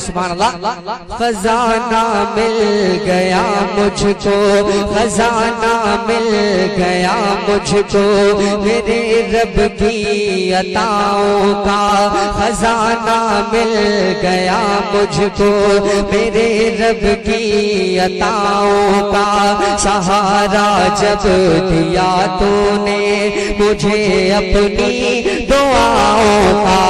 سبحان اللہ۔ خزانہ مل گیا مجھ کو، خزانہ مل گیا مجھ کو، میرے رب کی عطاؤں کا خزانہ مل گیا مجھ کو، میرے رب کی عطاؤں کا سہارا جب دیا تو نے مجھے اپنی دعاؤں کا۔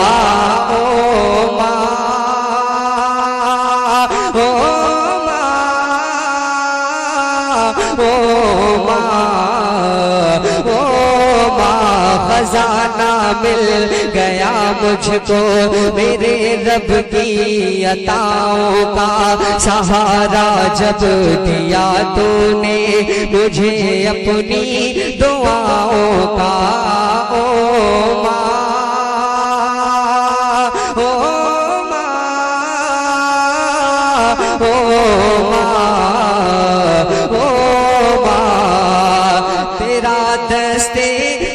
خزانہ مل گیا مجھ کو، میرے رب کی عطاؤں کا سہارا جب دیا تو نے مجھے اپنی دعاؤں کا۔ او ماں، او ماں، او ماں، او ماں، تیرا دستے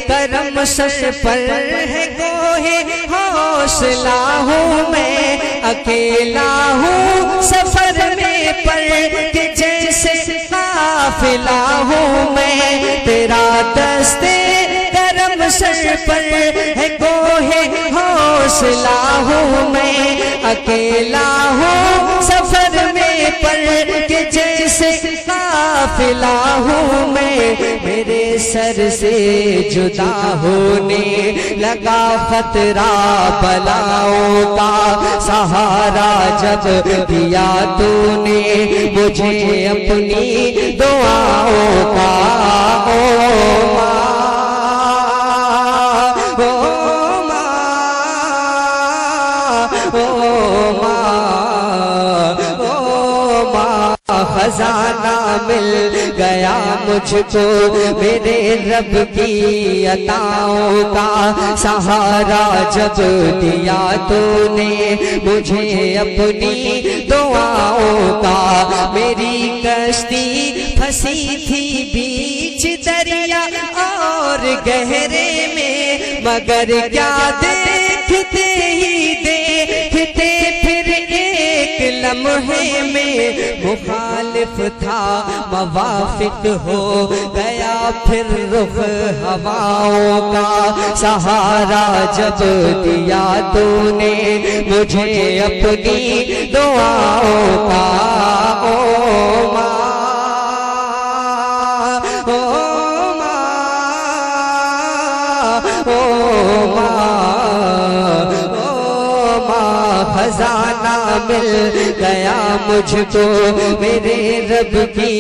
کرم سر پر ہے گوہے حوصلہ ہوں میں، اکیلا ہوں سفر میں پر کہ جیسے قافلہ ہوں میں، تیرا دستے کرم سر پر ہے گوہے حوصلہ ہوں میں، اکیلا ہوں سفر میں پر کہ جیسے قافلہ ہوں میں، میرے سر سے جدا ہونے لگا خطرہ بلاؤں کا سہارا جب دیا تو نے مجھے اپنی دعاؤں کا۔ او ماں، او ماں، او ماں، او ماں، خزانہ مل گیا مجھ کو، میرے رب کی عطاؤں کا سہارا جب دیا تو نے مجھے اپنی دعاؤں کا۔ میری کشتی پھنسی تھی بیچ دریا اور گہرے میں، مگر کیا دیکھتے ہی دیکھتے پھر ایک لمحے میں مخالف تھا موافق ہو گیا پھر رخ ہواؤں کا سہارا جب دیا تو نے مجھے اپنی دعاؤں کا۔ او ماں، او ماں، او ماں، او ماں، خزانہ مل گیا مجھ کو، میرے رب کی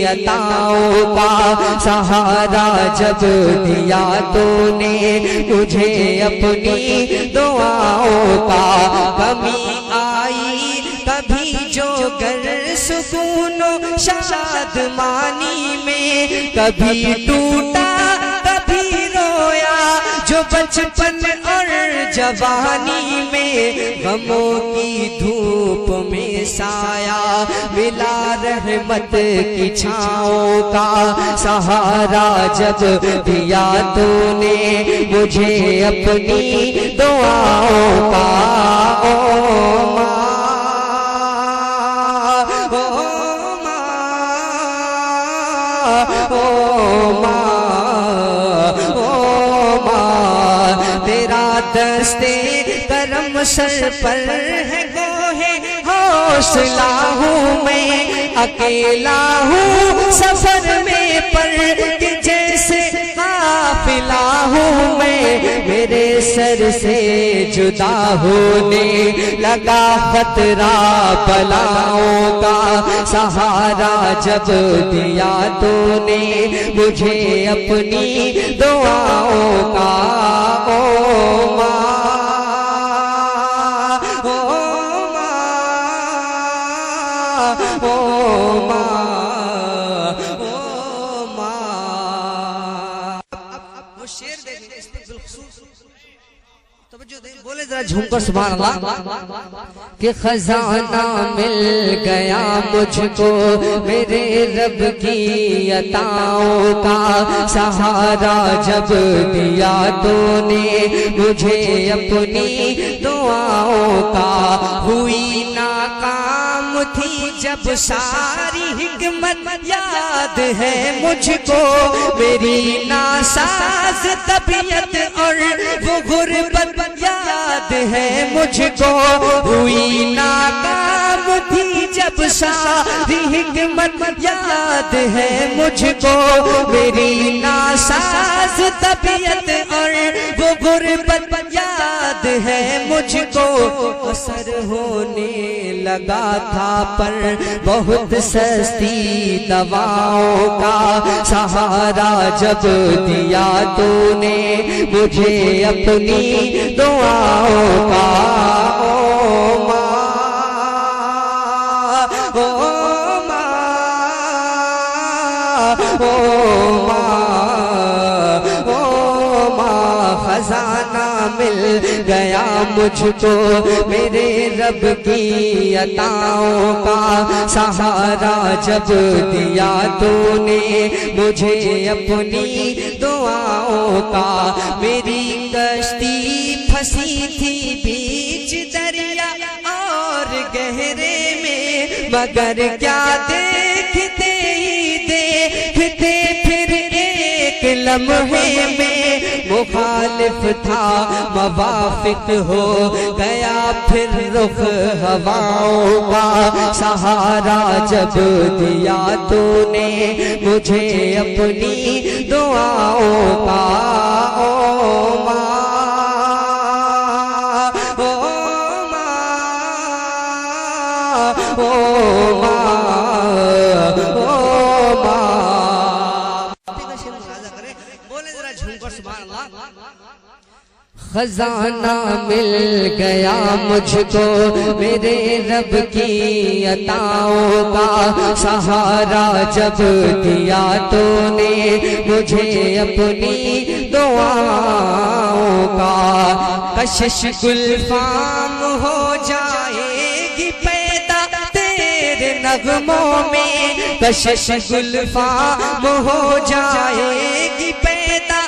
عطاؤں کا سہارا جب دیا تو نے مجھے اپنی دعاؤں کا۔ کمی آئی کبھی جو گر سکون و شادمانی میں، کبھی ٹوٹا کبھی رویا جو بچپن اور جوانی میں، غموں کی دھوپ میں سایہ ملا رحمت کی چھاؤں کا سہارا جب دیا تو نے مجھے اپنی دعاؤں کا۔ او ماں، او ماں، او ماں، او ماں، تیرا دستے کرم سر پر ہے گوہے حوصلہ ہوں میں، اکیلا ہوں سفر میں پر کہ جیسے قافلہ ہوں میں، میرے سر سے جدا ہونے لگا خطرہ بلاؤں کا سہارا جب دیا تو نے مجھے اپنی دعاؤں کا۔ او ماں، او ماں، او ماں، ذرا جھوم کر سبحان اللہ کہ خزانہ مل گیا مجھ کو میرے رب کی عطاؤں کا سہارا جب دیا تو نے مجھے اپنی دعاؤں کا ہوئی ناکام تھی جب ساری حکمت یاد ہے مجھ کو میری ناساز طبیعت اور وہ غربت یاد ہے مجھ کو ہوئی ناکام تھی جب ساری حکمت یاد ہے مجھ کو میری ناساز طبیعت اور وہ غربت یاد ہے مجھ کو اثر ہونے لگا تھا پر بہت سستی دواؤں کا سہارا جب دیا تو نے مجھے اپنی دعاؤں کا او ماں او ماں او ماں او ماں خزانہ مل گیا مجھ کو میرے رب کی عطاؤں کا سہارا جب دیا تو نے مجھے اپنی دعاؤں کا میری کشتی پھنسی تھی بیچ دریا اور گہرے میں مگر کیا دیکھتے ہی دیکھتے پھر ایک لمحے میں مخالف تھا موافق ہو گیا پھر رخ ہواؤں کا سہارا جب دیا تو نے مجھے اپنی دعاؤں کا او ماں او ماں او ماں او ماں خزانہ مل گیا مجھ کو میرے رب کی عطاؤں کا سہارا جب دیا تو نے مجھے اپنی دعاؤں کا کشش گلفام ہو جائے گی پیدا تیرے نغموں میں کشش گلفام ہو جائے گی پیدا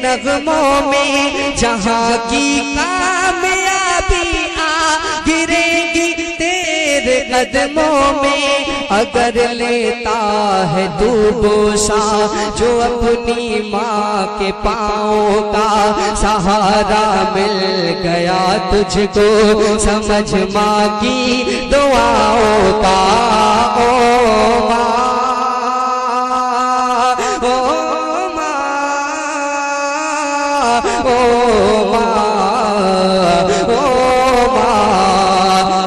نغموں میں جہاں کی کامیابی آ گرے گی تیرے قدموں میں اگر لیتا ہے تو بوسا جو اپنی ماں کے پاؤں کا سہارا مل گیا تجھ کو سمجھ ماں کی دعاؤں کا او ماں او ماں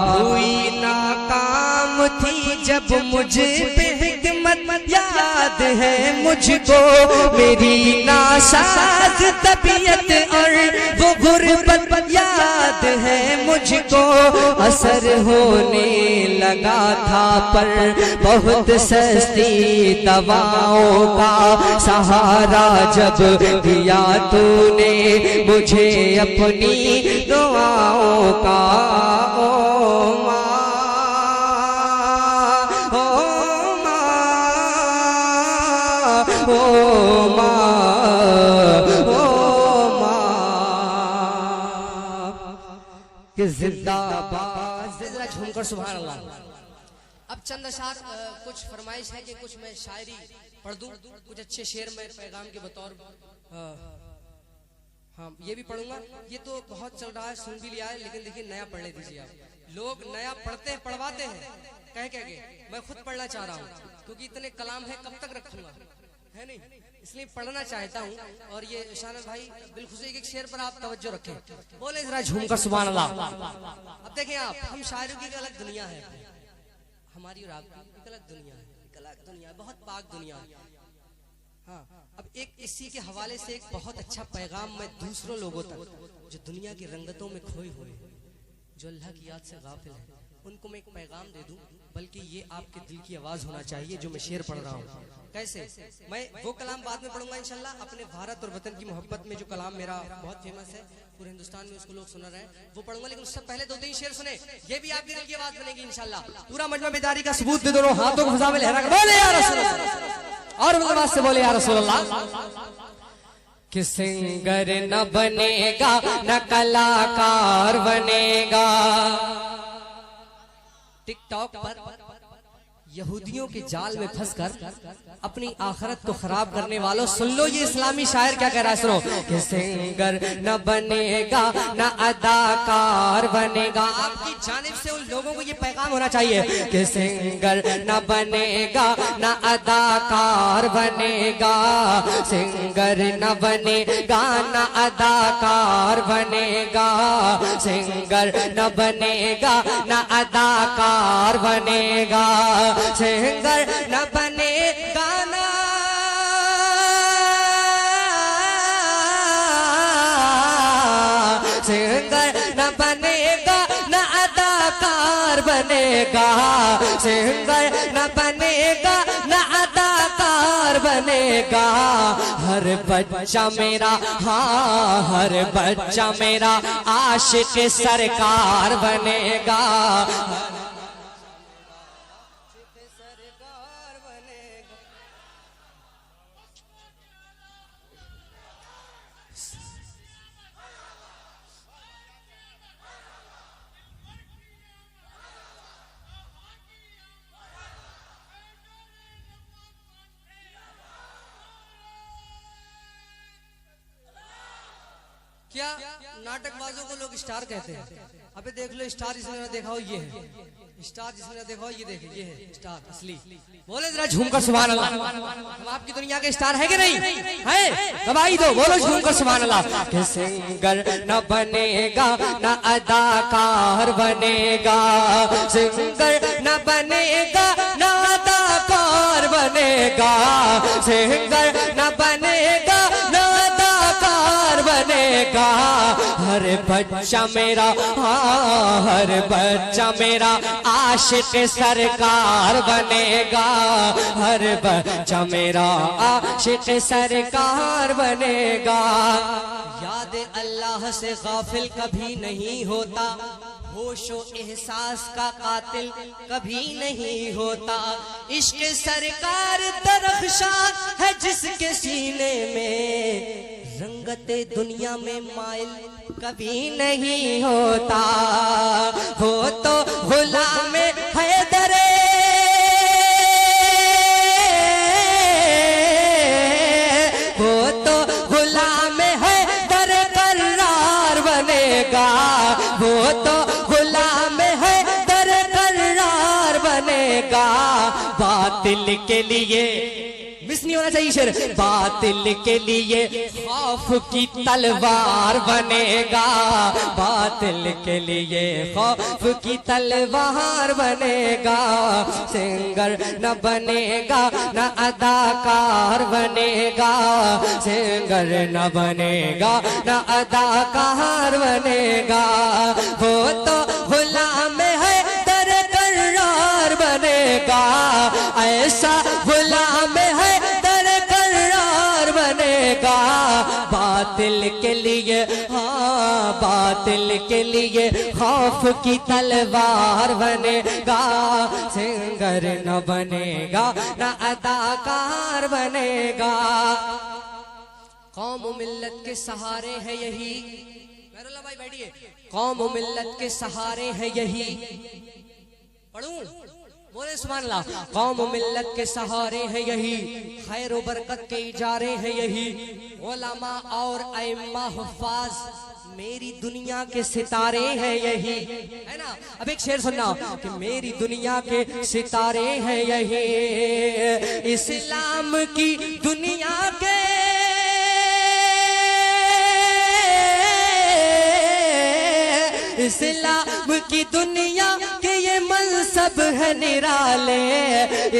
ہوئی ناکام تھی جب مجھ پہ حکمت یاد ہے مجھ کو میری ناساز طبیعت اور وہ غربت یاد ہے مجھ کو اثر ہونے لگا تھا پر بہت سستی دواؤں کا سہارا جب دیا تو نے مجھے اپنی دعاؤں کا او ماں او ماں او ماں او ماں کہ زندہ باد ذرا جھوم کر سبحان اللہ. اب چند اشعار کچھ فرمائش ہے کہ کچھ میں شاعری پڑھ دوں کچھ اچھے شعر میں پیغام کے بطور ہاں یہ بھی پڑھوں گا. یہ تو بہت چل رہا ہے سن بھی لیا ہے لیکن دیکھیے نیا پڑھ لے دیجیے آپ. لوگ نیا پڑھتے ہیں پڑھواتے ہیں کہہ کے میں خود پڑھنا چاہ رہا ہوں کیونکہ اتنے کلام ہے کب تک رکھوں گا ہے نہیں اس لیے پڑھنا چاہتا ہوں. اور یہ شان بھائی بالخصوص ایک شعر پر آپ توجہ رکھیں بولے ذرا جھوم کر سبحان اللہ. اب دیکھیں آپ ہم شاعروں کی ایک الگ دنیا ہے ہماری اور آپ کی ایک الگ دنیا ہے ایک الگ دنیا بہت پاک دنیا. ہاں اب ایک اسی کے حوالے سے ایک بہت اچھا پیغام میں دوسروں لوگوں تک جو دنیا کی رنگتوں میں کھوئے ہوئے جو اللہ کی یاد سے غافل ہیں ان کو میں ایک پیغام دے دوں بلکہ یہ آپ کے دل کی آواز ہونا چاہیے جو میں شعر پڑھ رہا ہوں. کیسے؟ میں وہ کلام بعد میں پڑھوں گا انشاءاللہ. اپنے بھارت اور وطن کی محبت میں جو کلام میرا بہت فیمس ہے, پورے ہندوستان میں اس کو لوگ سن رہے ہیں, وہ پڑھوں گا. لیکن اس سے پہلے 2-3 شعر سنیں, یہ بھی آپ کے دل کی آواز بنے گی انشاءاللہ. پورا مجمع بیداری کا ثبوت دے دونوں ہاتھوں کو فضا میں لہرا کر بولے یا رسول اللہ, اور ملبات سے بولے یا رسول اللہ. کہ سنگر نہ بنے گا نہ کلاکار بنے گا. ٹک ٹاک پر یہودیوں کے جال میں پھنس کر اپنی آخرت کو خراب کرنے والوں, سن لو یہ اسلامی شاعر کیا کہہ رہا ہے, سنو. کہ سنگر نہ بنے گا نہ اداکار بنے گا. آپ کی جانب سے ان لوگوں کو یہ پیغام ہونا چاہیے کہ سنگر نہ بنے گا نہ اداکار بنے گا. سنگر نہ بنے گا نہ اداکار بنے گا. سنگر نہ بنے گا نہ اداکار بنے گا. سنگر نہ بنے گانا سنگر نہ بنے گا نہ اداکار بنے گا. سنگر نہ بنے گا نہ اداکار بنے گا. ہر بچہ میرا, ہاں ہر بچہ میرا عاشق سرکار بنے گا. کیا ناٹک بازوں کو لوگ اسٹار کہتے ہیں. ابھی دیکھ لو اسٹار جس نے دیکھا ہو یہ ہے, اسٹار جس نے دیکھا ہو یہ دیکھیں, یہ ہے اسٹار اصلی. بولے ذرا جھوم کر سبحان اللہ. ہم آپ کی دنیا کے اسٹار ہے کہ نہیں ہے؟ گواہی دو, بولو جھوم کر سبحان اللہ. کہ سنگر نہ بنے گا نہ اداکار بنے گا. سنگر نہ بنے گا نہ اداکار بنے گا. سنگر نہ بنے گا نہ اداکار بنے گا. ہر بچہ میرا, ہاں ہر بچہ میرا عاشق سرکار بنے گا. ہر بچہ میرا عاشق سرکار بنے گا. یاد اللہ سے غافل کبھی نہیں ہوتا, ہوش و احساس کا قاتل کبھی نہیں ہوتا. عشق سرکار درخشاں ہے جس کے سینے میں, رنگت دنیا میں مائل کبھی نہیں ہوتا. ہو تو غلام حیدر, ہو تو غلام حیدر قرار بنے گا. ہو تو غلام حیدر قرار بنے گا. باطل کے لیے مس نہیں ہونا چاہیے شعر, باطل کے لیے خوف کی تلوار بنے گا. باطل کے لیے خوف کی تلوار بنے گا. سنگر نہ بنے گا نہ اداکار بنے گا. سنگر نہ بنے گا نہ اداکار بنے گا. وہ تو غلام ہے در قرار بنے گا. ایسا غلام ہے باطل کے لیے, ہاں باطل کے لیے خوف کی تلوار بنے گا. سنگر نہ بنے گا نہ اداکار بنے گا. قوم و ملت کے سہارے ہیں یہی, مہر اللہ بھائی بیٹھیے, قوم و ملت کے سہارے ہیں یہی. پڑھوں بولے سبحان اللہ. قوم و ملت کے سہارے ہیں یہی, خیر و برکت کے اجارے ہیں یہی. علماء اور ائمہ حفاظ میری دنیا کے ستارے ہیں یہی, ہے نا. اب ایک شعر سننا کہ میری دنیا کے ستارے ہیں یہی. اسلام کی دنیا کے, اسلام کی دنیا کے یہ منصب ہے نرالے.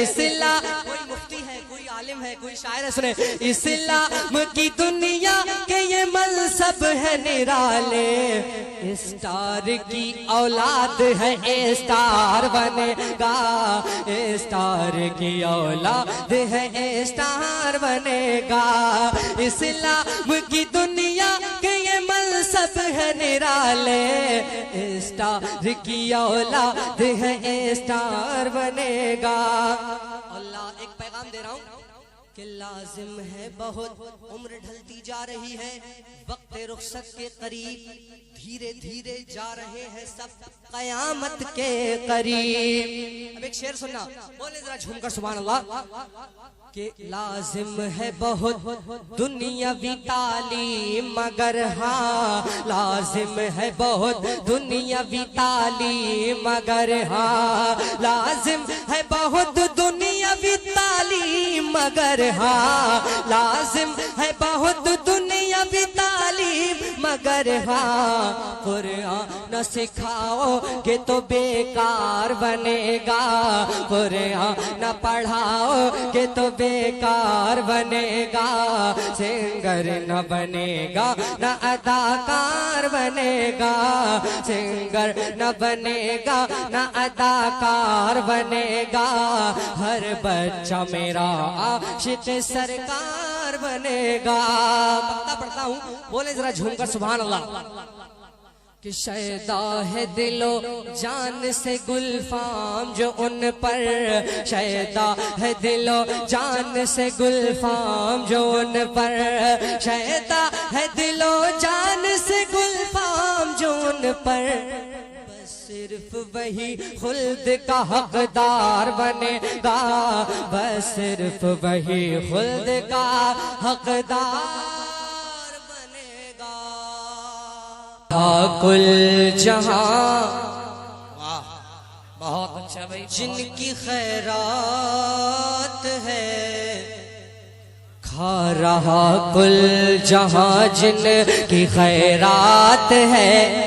اسلام کوئی مفتی ہے, کوئی عالم ہے کوئی شاعر ہے سنے اسلام کی دنیا کے یہ منصب ہے نرالے اسٹار کی اولاد ہے اسٹار بنے گا اسٹار کی اولاد ہے اسٹار بنے گا اسلام کی دنیا کے یہ منصب ہے نرالے اسٹار کی اولاد ہے اسٹار بنے گا اللہ ایک پیغام دے رہا ہوں کہ لازم ہے بہت عمر ڈھلتی جا رہی ہے وقت رخصت کے قریب دھیرے دھیرے جا رہے ہیں سب قیامت کے قریب اب ایک شعر سننا بولے ذرا جھوم کر سبحان اللہ کہ لازم ہے بہت دنیاوی تعلیم مگر ہاں لازم ہے بہت دنیاوی تعلیم مگر ہاں لازم ہے بہت دنیاوی تعلیم مگر ہاں لازم ہے بہت دنیاوی تعلیم مگر ہاں قرآن نہ سکھاؤ کہ تو بیکار بنے گا قرآن نہ پڑھاؤ کہ تو بیکار بنے گا سنگر نہ بنے گا نہ اداکار بنے گا سنگر نہ بنے گا نہ اداکار بنے گا ہر بچہ میرا عاشق سرکار بنے گا پڑھتا ہوں بولے ذرا جھوم کر سبحان اللہ کہ شیدا ہے دل و جان سے گلفام جو ان پر شیدا ہے دل و جان سے گلفام جو ان پر شیدا ہے دل و جان سے گلفام جو ان پر صرف وہی خلد کا حقدار بنے گا بس صرف وہی خلد کا حقدار کل جہاں بہت اچھا بھائی جن کی خیرات ہے کھا رہا کل جہاں جن کی خیرات ہے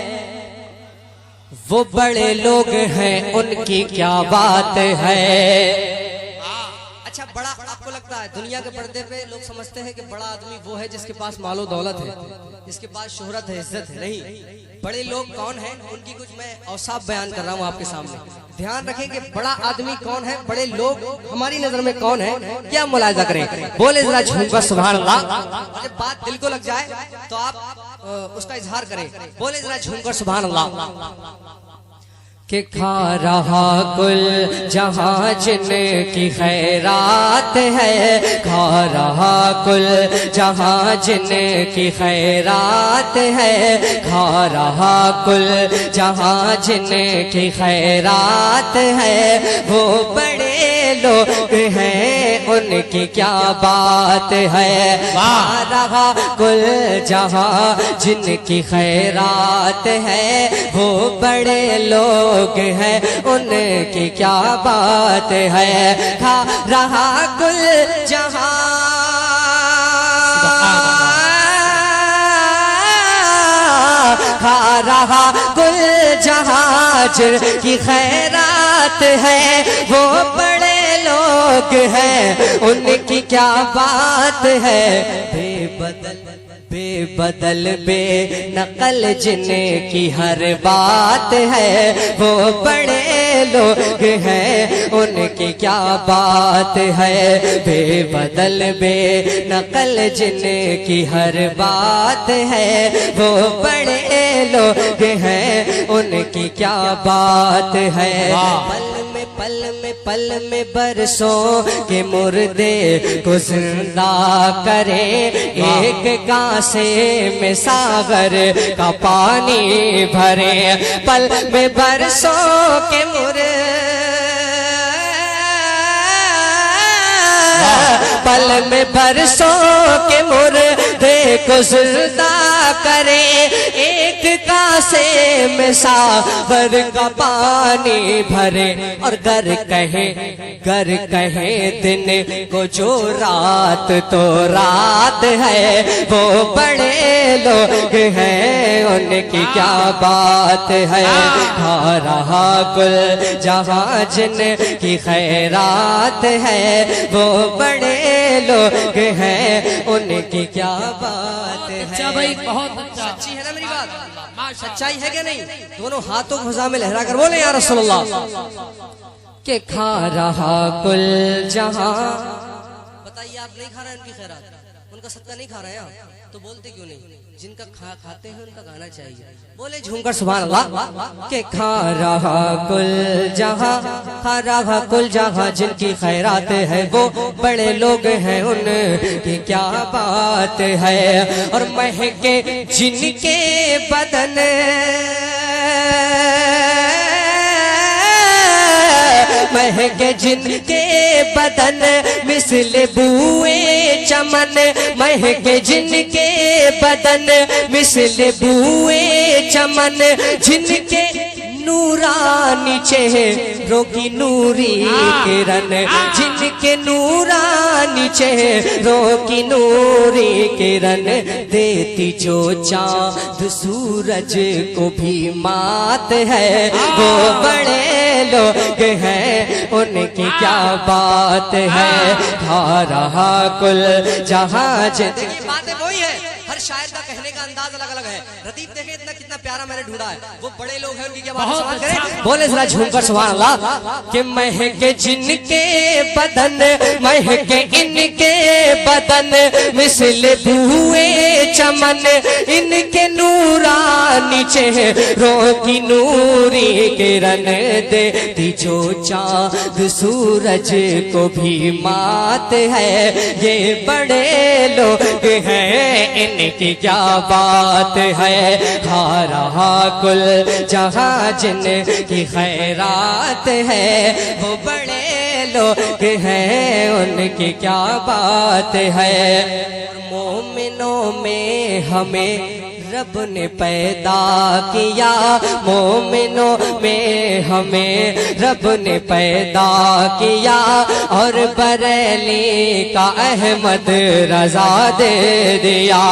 وہ بڑے لوگ ہیں ان کی کیا بات ہے اچھا بڑا آپ کو لگتا ہے دنیا کے پردے پہ لوگ سمجھتے ہیں کہ بڑا آدمی وہ ہے جس کے پاس مال و دولت ہے جس کے پاس شہرت ہے عزت ہے نہیں بڑے لوگ کون ہیں ان کی کچھ میں اوصاف بیان کر رہا ہوں آپ کے سامنے دھیان رکھیں کہ بڑا آدمی کون ہے بڑے لوگ ہماری نظر میں کون ہیں کیا ملاحظہ کریں بولے ذرا جھوم کر سبحان اللہ جب بات دل کو لگ جائے تو آپ اس کا اظہار کریں بولے ذرا جھوم کر سبحان اللہ کہ کھا رہا کل جہاں جن کی خیرات ہے کھا رہا کل جہاں جن کی خیرات ہے کھا رہا کل جہاں جن کی خیرات ہے وہ بڑے لوگ ہیں ان کی کیا بات ہے کھا رہا کل جہاں جن کی خیرات ہے وہ بڑے لوگ ہے ان کی کیا بات ہے کھا رہا کل جہاں کھا رہا کل جہاں جن کی خیرات ہے وہ بڑے لوگ ہیں ان کی کیا بات ہے بے بدل بے نقل جن کی ہر بات ہے وہ بڑے لوگ ہیں ان کی کیا بات ہے بے بدل بے نقل جن کی ہر بات ہے وہ بڑے لوگ ہیں ان کی کیا بات ہے پل میں برسوں کے مردے کو زندہ کریں ایک کاسے میں ساغر کا پانی بھریں پل میں برسوں کے مردے پل میں برسوں کے مردے کو زندہ کریں ایک کاسے میں ساغر کا پانی بھرے اور گر کہیں دن کو جو رات تو رات ہے وہ بڑے لوگ ہیں ان کی کیا بات ہے کھا رہا کل جہاں جن کی خیرات ہے وہ بڑے لوگ ہیں ان کی کیا بات ہے. اچھا بھائی بہت اچھا. سچی ہے نا میری بات؟ سچائی ہے کہ نہیں؟ دونوں ہاتھوں کو فضا میں لہرا کر بولیں یا رسول اللہ. کہ کھا رہا کل جہاں. بتائیے آپ نہیں کھا رہے ان کی خیرات، ان کا صدقہ نہیں کھا رہے ہیں تو بولتے کیوں نہیں؟ جن کا کھاتے ہیں ان کا گانا چاہیے. بولے جھوم کر سبحان اللہ. کہ کھا رہا کل جہاں، کھا رہا کل جہاں جن کی خیرات ہے وہ بڑے لوگ ہیں ان کی کیا بات ہے. اور مہکے جن کے بدن، مہکے جن کے بدن مثل بوئے چمن، مہکے جن کے بدن مثل بوئے چمن، جن کے نورانی چہروں کی نوری کرن، جن کے نورانی چہروں کی نوری کرن دیتی جو چاند سورج کو بھی مات ہے. وہ بڑے لوگ ہیں ان کی کیا بات ہے. کھا رہا کل جہاں. دیکھیے باتیں وہی ہے، ہر شاعر کا کہنے کا انداز الگ الگ ہے. ردیف دیکھیں اتنا کتنا پیارا میں نے ڈھونڈا ہے. وہ بڑے لوگ ہیں ان کی کیا بات سوال کریں. بولے ذرا جھوم کر سبحان اللہ. کہ مہکے جن کے بدن، مہکے ان کے بدن مثل بوئے چمن، ان کے نورانی چہروں کی نوری کرن دیتی جو چاند سورج کو بھی مات ہے. یہ بڑے لوگ ہیں ان کی کیا بات ہے. کھا رہا کل جہاں جن کی خیرات ہے وہ بڑے لوگ ہیں ان کی کیا بات ہے. مومنوں میں ہمیں رب نے پیدا کیا، مومنوں میں ہمیں رب نے پیدا کیا، اور بریلی کا احمد رضا دے دیا.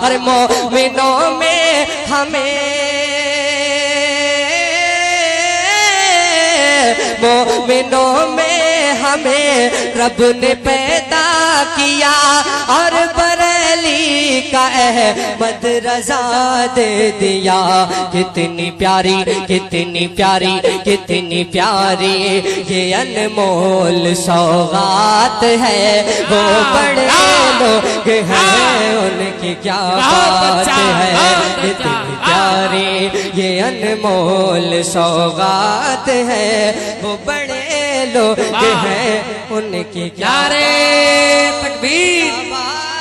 اور مومنوں میں ہمیں، مومنوں میں ہمیں رب نے پیدا کیا، اور بریلی کا احمد رضا دے دیا. کتنی پیاری کتنی پیاری کتنی پیاری یہ انمول سوغات ہے. وہ بڑے لوگ ہیں ان کی کیا بات ہے. کتنی پیاری یہ انمول سوغات ہے. وہ بڑے لوگ ہیں ان کی کیا. تکبیر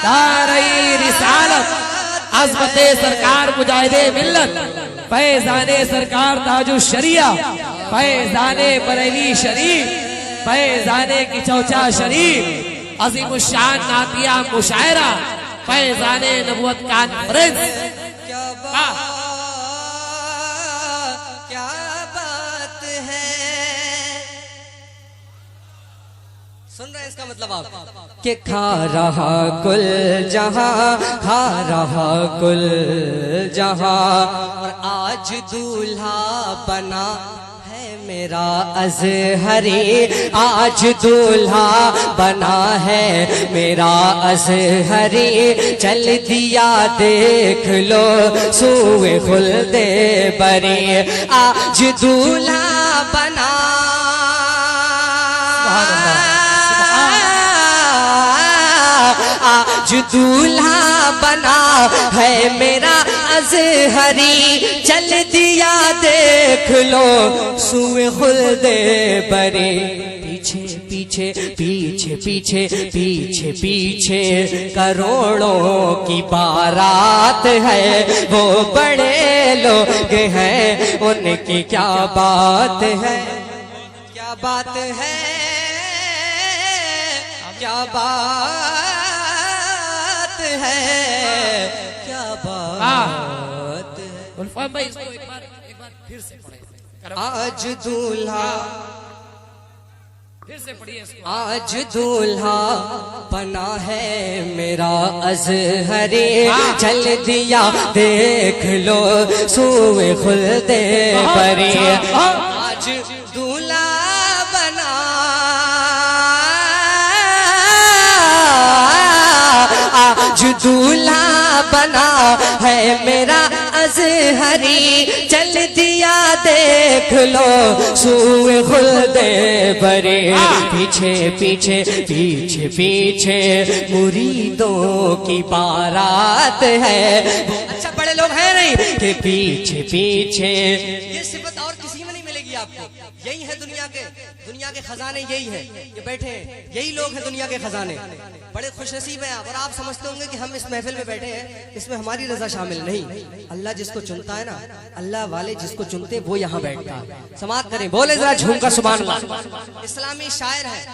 دارئی رسالت عظمت سرکار مجاہد ملت فیضان سرکار تاج الشریعہ فیضان بریلی شریف فیضان کی چوچا شریف عظیم الشان نعتیہ مشاعرہ فیضان نبوت کانفرنس. سن رہے ہیں اس کا مطلب آپ؟ کہ کھا رہا کل جہاں، کھا رہا کل جہاں، اور آج دولہا بنا ہے میرا ازہری. آج دولہا بنا ہے میرا ازہری. چل دیا دیکھ لو سوئے خلد بری. آج دولہا بنا، آج دولہا بنا ہے میرا ازہری. چل دیا دیکھ لو سوئے خلد بری. پیچھے پیچھے پیچھے پیچھے پیچھے پیچھے کروڑوں کی بارات ہے. وہ بڑے لوگ ہیں ان کی کیا بات ہے. کیا بات ہے، کیا بات ہے، کیا بات ہے. الفام بھائی اس کو ایک بار پھر سے پڑھیں. آج دولہا، پھر سے پڑھیے اس کو. آج دولہا بنا ہے میرا ازہری. چل دیا دیکھ لو سوئے خلد بری. آج دولہا بنا، میرا ازہری چل دیا دیکھ لو سوئے خلد برے پیچھے پیچھے پیچھے پیچھے مریدوں کی بارات ہے اچھا بڑے لوگ ہیں نہیں کہ پیچھے پیچھے یہ صفت اور کسی میں نہیں ملے گی آپ کو یہی ہے دنیا کے خزانے یہی ہے یہ بیٹھے ہیں یہی لوگ ہیں دنیا کے خزانے بڑے خوش نصیب ہیں آپ اور آپ سمجھتے ہوں گے کہ ہم اس محفل میں بیٹھے ہیں اس میں ہماری رضا شامل نہیں اللہ جس کو چنتا ہے نا اللہ والے جس کو چنتے ہیں وہ یہاں بیٹھتا ہے سماعت کریں بولے ذرا جھوم کر سبحان اللہ اسلامی شاعر ہیں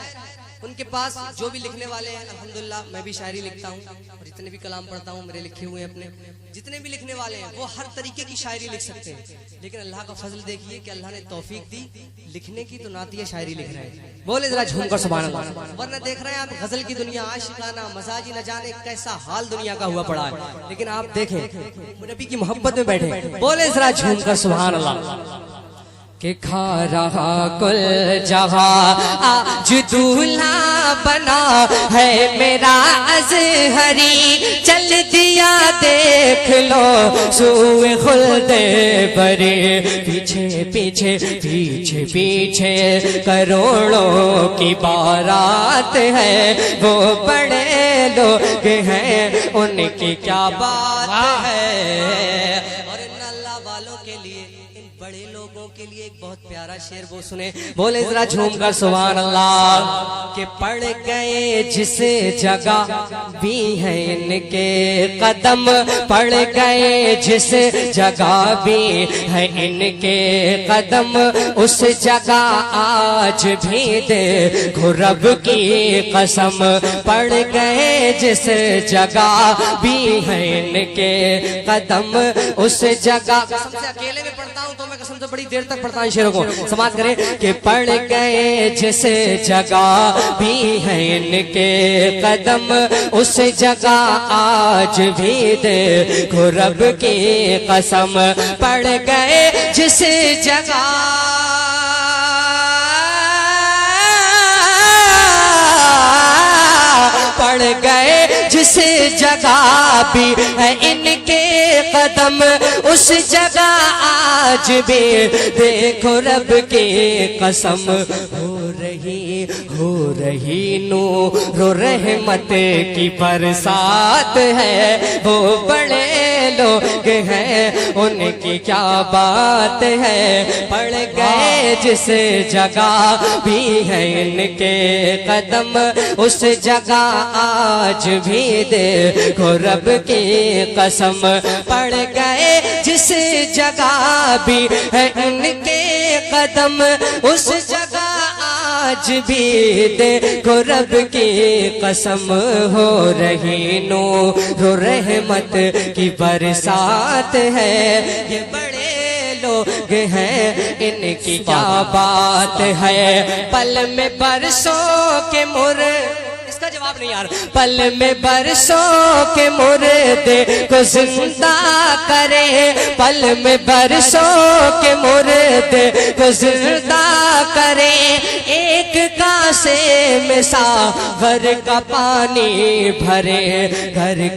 ان کے پاس جو بھی لکھنے والے ہیں الحمدللہ میں بھی شاعری لکھتا ہوں اور جتنے بھی کلام پڑھتا ہوں میرے لکھے ہوئے ہیں اپنے جتنے بھی لکھنے والے ہیں وہ ہر طریقے کی شاعری لکھ سکتے ہیں لیکن اللہ کا فضل دیکھیے کہ اللہ نے توفیق دی لکھنے کی تو نعتیہ شاعری لکھ رہے ہیں بولے ذرا جھوم کر سبحان اللہ ورنہ دیکھ رہے ہیں آپ غزل کی دنیا عاشقانہ مزاجی نہ جانے کیسا حال دنیا کا ہوا پڑا ہے لیکن آپ دیکھیں نبی کی محبت میں بیٹھے بولے ذرا جھوم کر سبحان اللہ کہ کھا رہا کل جہاں آج دولہا بنا ہے میرا ازہری چل دیا دیکھ لو سوئے خلد برے پیچھے پیچھے پیچھے پیچھے کروڑوں کی بارات ہے وہ بڑے لوگ ہیں ان کی کیا بات ہے اور ان اللہ والوں کے لیے ان بڑے لوگوں کے لیے ایک بہت پیارا شعر وہ سنے بولے ذرا جھوم کر سبحان اللہ کہ پڑ گئے جس جگہ بھی ہیں ان کے قدم پڑ گئے جس جگہ بھی ہیں ان کے قدم اس جگہ آج بھی دیکھو رب کی قسم پڑ گئے جس جگہ بھی ہیں ان کے قدم اس جگہ قسم سے اکیلے میں پڑھتا ہوں تو میں قسم سے بڑی دیر تک پڑھتا ہوں شعروں کو سماعت کریں کہ پڑ گئے جس جگہ بھی ہیں ان کے قدم اس جگہ آج بھی دیکھو رب کی قسم پڑ گئے جس جگہ پڑ گئے جس جگہ بھی ہے ان کے قدم اس جگہ آج بھی دیکھو رب کی قسم ہو رہی نور و رحمت کی برسات ہے وہ بڑے لوگ ہیں ان کی کیا بات ہے پڑ گئے جس جگہ بھی ہے ان کے قدم اس جگہ آج بھی دیکھو رب کی قسم پڑ گئے جس جگہ بھی ہے ان کے قدم اس جگہ آج بھی دیکھو رب کی قسم ہو رہی نور و رحمت کی برسات ہے یہ بڑے لوگ ہیں ان کی کیا بات ہے پل میں برسوں کے اس کا جواب نہیں یار پل میں برسوں کے مردے کو زندہ کرے پل میں برسوں کے مردے کو زندہ کرے ایک کاسے میں ساغر کا پانی بھرے گھر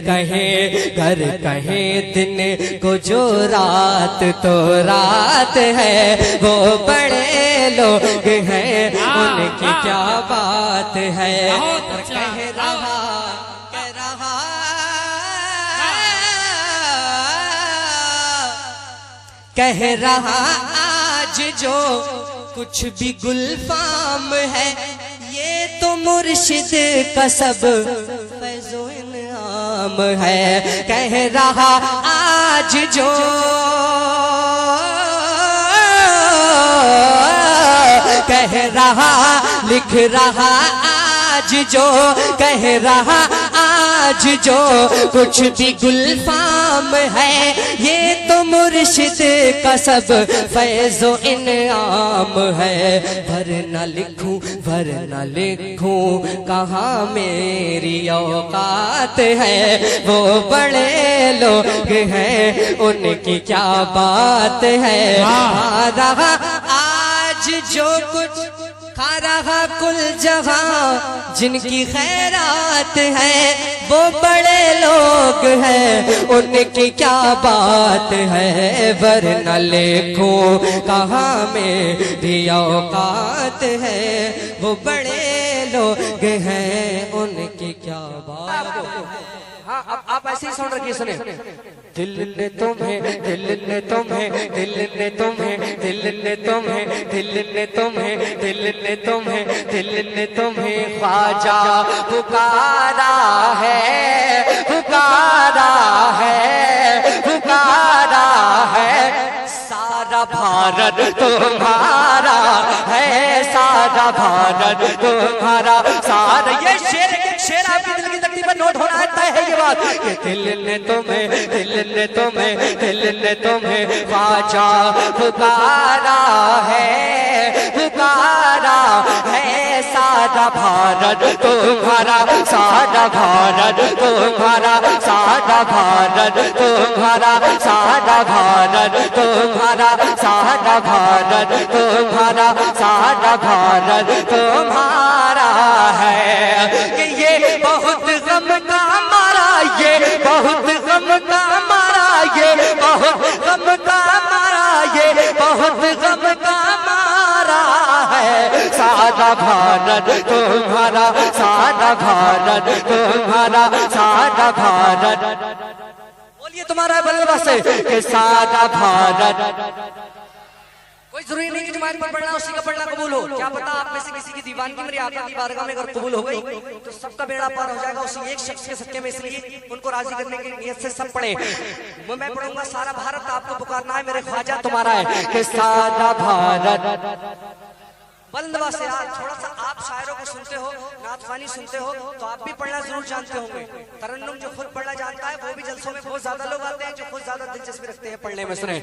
کہے دن کو جو رات تو رات ہے وہ بڑے لوگ ہیں ان کی کیا بات ہے کہہ رہا آج جو کچھ بھی گلفام ہے یہ تو مرشد کا سب فیض و انعام ہے کہہ رہا آج جو کہہ رہا لکھ رہا آج جو کہہ رہا آج جو کچھ بھی گلفام ہے یہ تو مرشد کا سب فیض و انعام ہے ورنہ لکھوں کہاں میری اوقات ہے وہ بڑے لوگ ہیں ان کی کیا بات ہے آ رہا آج جو کچھ کھا رہا کل جہاں جن کی خیرات ہے وہ بڑے لوگ ہیں ان کی کیا بات ہے، ورنہ لکھوں کہاں میری اوقات ہے، وہ بڑے لوگ ہیں ان کی کیا بات ہے۔ ہاں اب آپ ایسے ہی سن رکھیے، سنیں۔ دل نے تمہیں دل نے تمہیں دل نے تمہیں دل نے تمہیں دل نے تمہیں دل نے تمہیں دل نے تمہیں خواجہ پکارا ہے، پکارا ہے، پکارا ہے، سارا بھارت تمہارا ہے، سارا بھارت تمہارا، سارا، یہ شیر آپ کی دل کی تکتی پر نوٹ ہونا ہے یہ بات کہ دل نے تمہیں دل نے تمہیں دل نے تمہیں خواجہ پکارا ہے، پکارا ہے، سارا بھارت تمہارا، سارا بھارت تمہارا، سارا بھارت تمہارا، سارا بھارت تمہارا، سارا بھارت تمہارا، سارا بھارت تمہارا ہے کہ یہ بہت غم کا مارا، یہ بہت غم کا مارا، یہ بہت غم کا مارا، یہ بہت غم کا مارا ہے، سارا بھارت تمہارا، سارا بھارت تمہارا، سارا بھارت، بولیے تمہارا ہے بلوا سے کہ سارا بھارت۔ کوئی ضروری نہیں کہ جماعت پر پڑھنا اسی کا پڑھنا قبول ہو، کیا پتا آپ میں سے کسی کی دیوانگی میری آقا کی بارگاہ میں اگر قبول ہو گئی تو سب کا بیڑا پار ہو جائے گا اسی ایک شخص کے صدقے میں، اس لیے ان کو راضی کرنے کی نیت سے سب پڑھیں۔ میں پڑھوں گا سارا بھارت آپ کو پکارنا ہے، میرے خواجہ تمہارا ہے کہ سارا بھارت، بلندوا سے تھوڑا سا آپ شاعروں کو سنتے ہو، نعت خوانی سنتے ہو تو آپ بھی پڑھنا ضرور جانتے ہوں گے۔ ترنم جو خود پڑھنا جانتا ہے وہ بھی جلسوں میں بہت زیادہ لوگ آتے ہیں جو خود زیادہ دلچسپی رکھتے ہیں پڑھنے میں۔ سنیں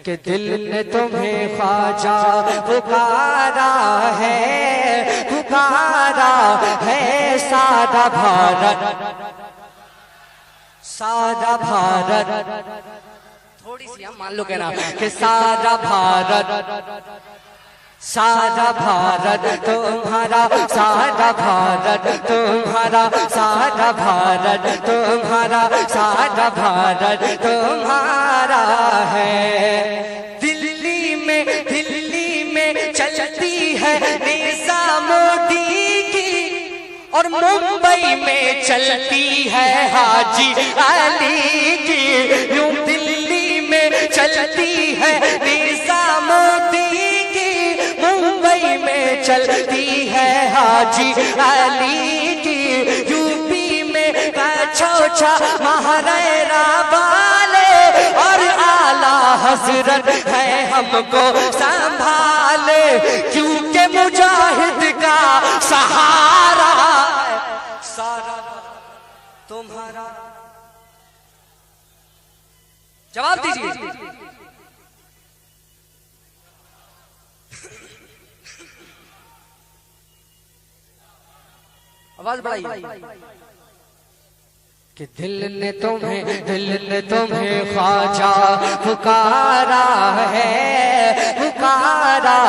کہ دل نے تمہیں خواجہ پکارا ہے، پکارا ہے، سارا بھارت، سارا بھارت، تھوڑی سی ہم مان لو کہنا کہ سارا بھارت، سارا بھارت تمہارا، سارا بھارت تمہارا، سارا بھارت تمہارا، سارا بھارت تمہارا ہے۔ دلی میں چلتی ہے نظامودی کی، اور ممبئی میں چلتی ہے حاجی علی کی، یوں دلی میں چلتی ہے نظامودی کی، ممبئی میں چلتی ہے حاجی علی کی، یو پی میں چھوچا مہریرا والے، اور اعلیٰ حضرت ہے ہم کو سنبھالے، کیونکہ مجاہد کا سہارا ہے، سارا تمہارا۔ جواب دیجیے۔ آواز بڑھائیے۔ کہ دل نے تمہیں خواجہ پکارا ہے، پکارا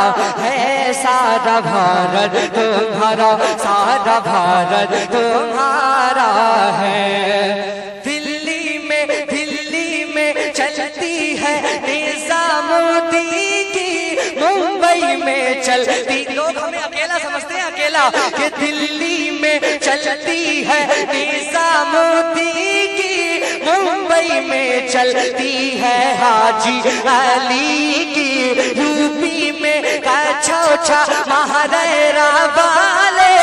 ہے، سارا بھارت تمہارا، سارا بھارت تمہارا ہے۔ دلی میں چلتی ہے نظامودی کی، ممبئی میں چلتی، لوگ ہمیں اکیلا سمجھتے ہیں، اکیلا، کہ دلی میں چلتی ہے نظامودی کی، ممبئی میں چلتی ہے حاجی علی کی، یو پی میں چھوچا مہریرا والے،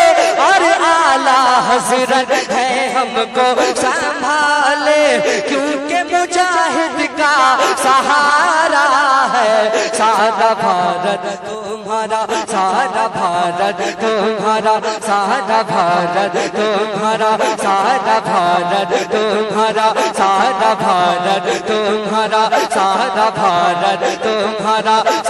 اور اعلیٰ حضرت ہے ہم کو سنبھالے، کیونکہ مجاہد کا سہارا ہے، سارا بھارت تمہارا، سارا بھارت تمہارا، سارا بھارت تمہارا، سارا بھارت تمہارا، سارا بھارت تمہارا، سارا بھارت تمہارا۔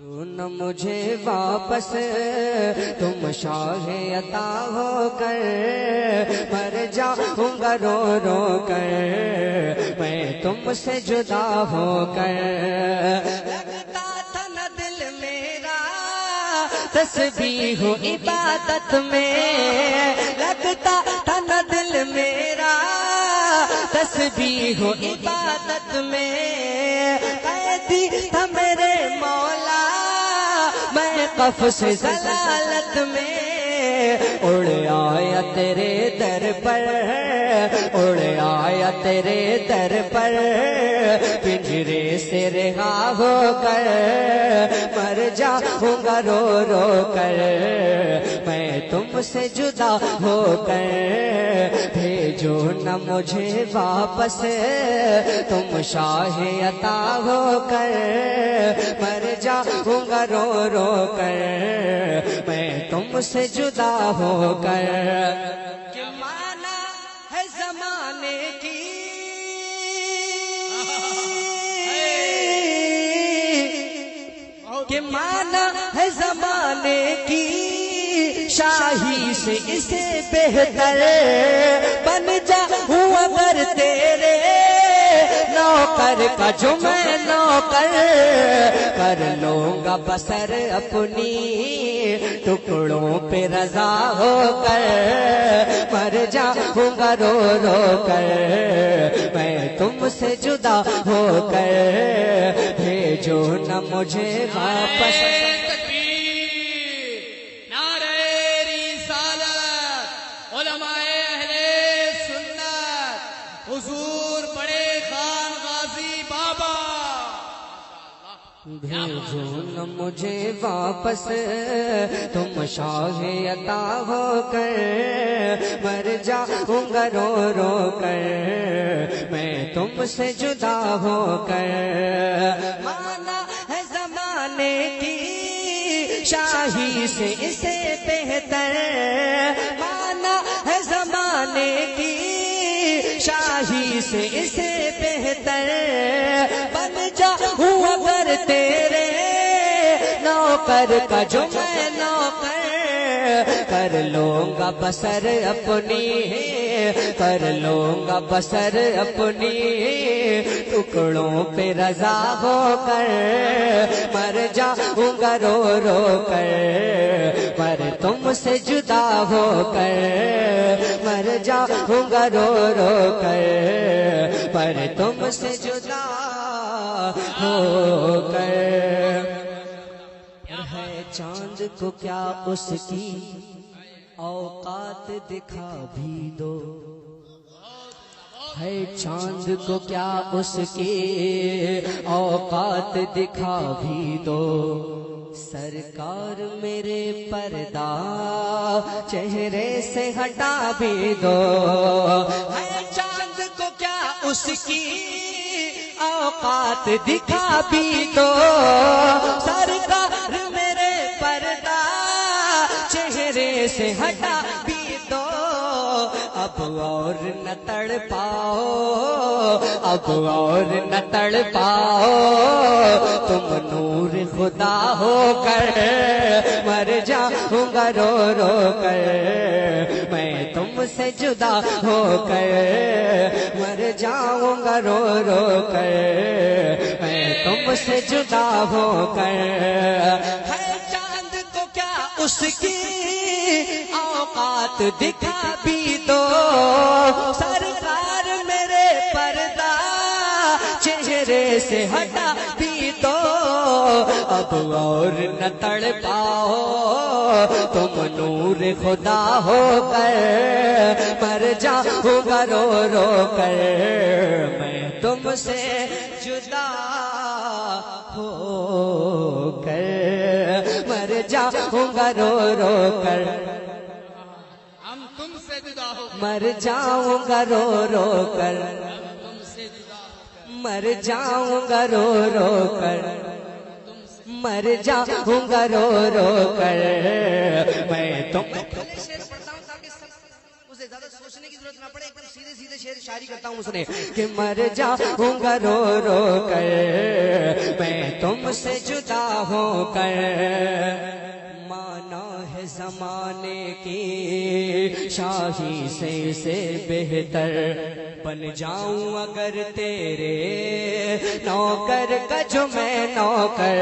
جو نہ مجھے واپس تم شاہ عطا ہو کر مر جاؤں گا رو رو کر میں تم سے جدا ہو کر لگتا تھا نہ دل میرا تسبیح و عبادت میں لگتا تھا نہ دل میرا تسبیح و عبادت میں قیدی تھا میرے مولا میں قفس ضلالت میں اڑ آیا تیرے در پر اڑ آیا تیرے در پر پنجرے سے رہا ہو کر مر جاؤں گا رو رو کر میں تم سے جدا ہو کر بھیجو نہ مجھے واپس تم شاہ عطا ہو کر مر جاؤں گا رو رو کر میں تم سے جدا ہو کر کہ مانا ہے زمانے کی کہ مانا ہے زمانے کی شاہی سے اسے بہتر بن جاؤں اگر تیرے نوکر کا جو میں نوکر کر لوں گا بسر اپنی ٹکڑوں پہ رضا ہو کر مر جاؤں گا رو رو کر میں تم سے جدا ہو کر بھیجو نہ مجھے واپس بھیجو نہ مجھے واپس تم شاہ عطا ہو کر مر جاؤں گا رو رو کر میں تم سے جدا ہو کر مانا ہے زمانے کی شاہی سے اسے بہتر مانا ہے زمانے کی شاہی سے اسے بہتر بن جاؤں اگر تیرے نوکر کا جو میں نوکر کر لوں گا بسر اپنی کر لوں گا بسر اپنی ٹکڑوں پہ رضا ہو کر مر جاؤں گا رو رو کر پر تم سے جدا ہو کر مر جاؤں گا رو رو کر پر تم سے جدا ہو کر ہے چاند کو کیا اس کی اوقات دکھا بھی دو ہے چاند کو کیا اس کی اوقات دکھا بھی دو سرکار میرے پردہ چہرے سے ہٹا بھی دو ہے چاند کو کیا اس کی اوقات دکھا بھی دو سرکار میرے پردہ چہرے سے ہٹا بھی دو اب اور نہ تڑ پاؤ اب اور نہ تڑ پاؤ تم نور خدا ہو کر مر جاؤں گا رو رو کر میں تم سے جدا ہو کر مر جاؤں گا رو رو کر میں تم سے جدا ہو کر ہے چاند کو کیا اس کی اوقات دکھا بھی دو سرکار میرے پردہ چہرے سے ہٹا بھی دو اب اور نہ تڑ پاؤ تم نور خدا ہو کر مر جاؤں گا رو رو کر میں تم سے جدا ہو کر مر جاؤں گا رو رو کر ہم تم سے جدا ہو مر جاؤں گا رو رو کر تم سے جدا ہو مر جاؤں گا رو رو کر مر جاؤں گا رو رو کر میں تم شعر پڑھتا ہوں تاکہ سب اسے زیادہ سوچ سوچنے کی ضرورت نہ پڑے، ایک دم سیدھے سیدھے شعر شاعری کرتا ہوں سنے. کہ مر جاؤں گا رو رو کر میں تم سے جدا ہو کر، مانا ہے زمانے کی شاہی سے بہتر بن جاؤں اگر تیرے نوکر کا جو میں نوکر.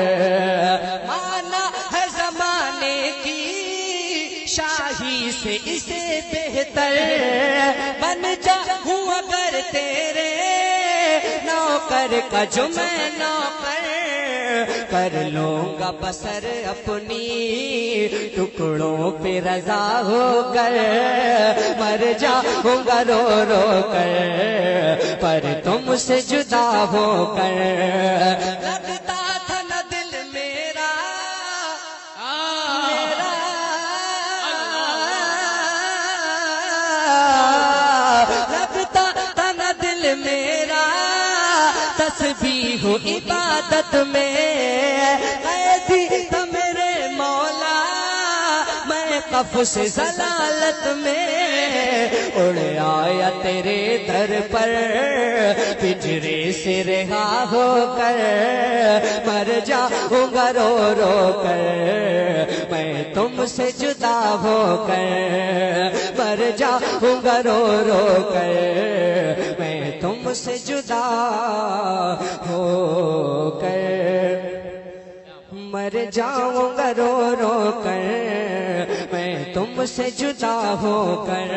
مانا ہے زمانے کی شاہی سے اسے بہتر بن جاؤں اگر تیرے نوکر کا جو میں نوکر. کر لوں گا بسر اپنی ٹکڑوں پہ رضا ہو کر، مر جاؤں گا رو رو کر پر تم سے جدا ہو کر. لگتا تھا نہ دل میرا لگتا تھا نہ دل میرا تسبیح و عبادت میں، قیدی تھا میرے مولا میں قفس ضلالت میں. اڑ آیا تیرے در پر پنجرے سے رہا ہو کر، مر جاؤں گا رو رو کر میں تم سے جدا ہو کر. مر جاؤں گا رو رو کر میں تم سے جدا ہو کر. مر جاؤں گا رو رو کر میں تم سے جدا ہو کر.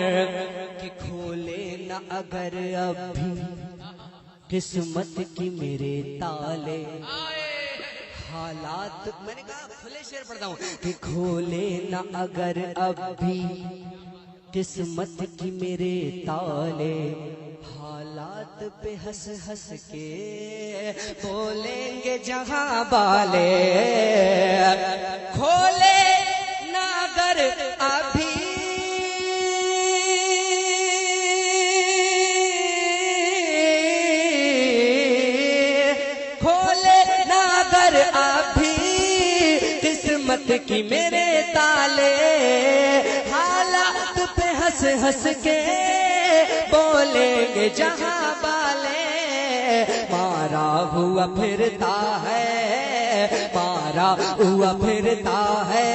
کہ کھولے نہ اگر اب بھی قسمت کی میرے تالے، حالات میں نے کہا کھلے شعر پڑھتا ہوں. کہ کھولے نہ اگر اب بھی قسمت کی میرے تالے، حالات پہ ہنس ہنس کے بولیں گے جہاں والے. کھولے نہ اگر ابھی کھولے نہ اگر ابھی قسمت کی میرے تالے، حالات پہ ہنس ہنس کے بولیں گے جہاں والے. مارا ہوا پھرتا ہے مارا ہوا پھرتا ہے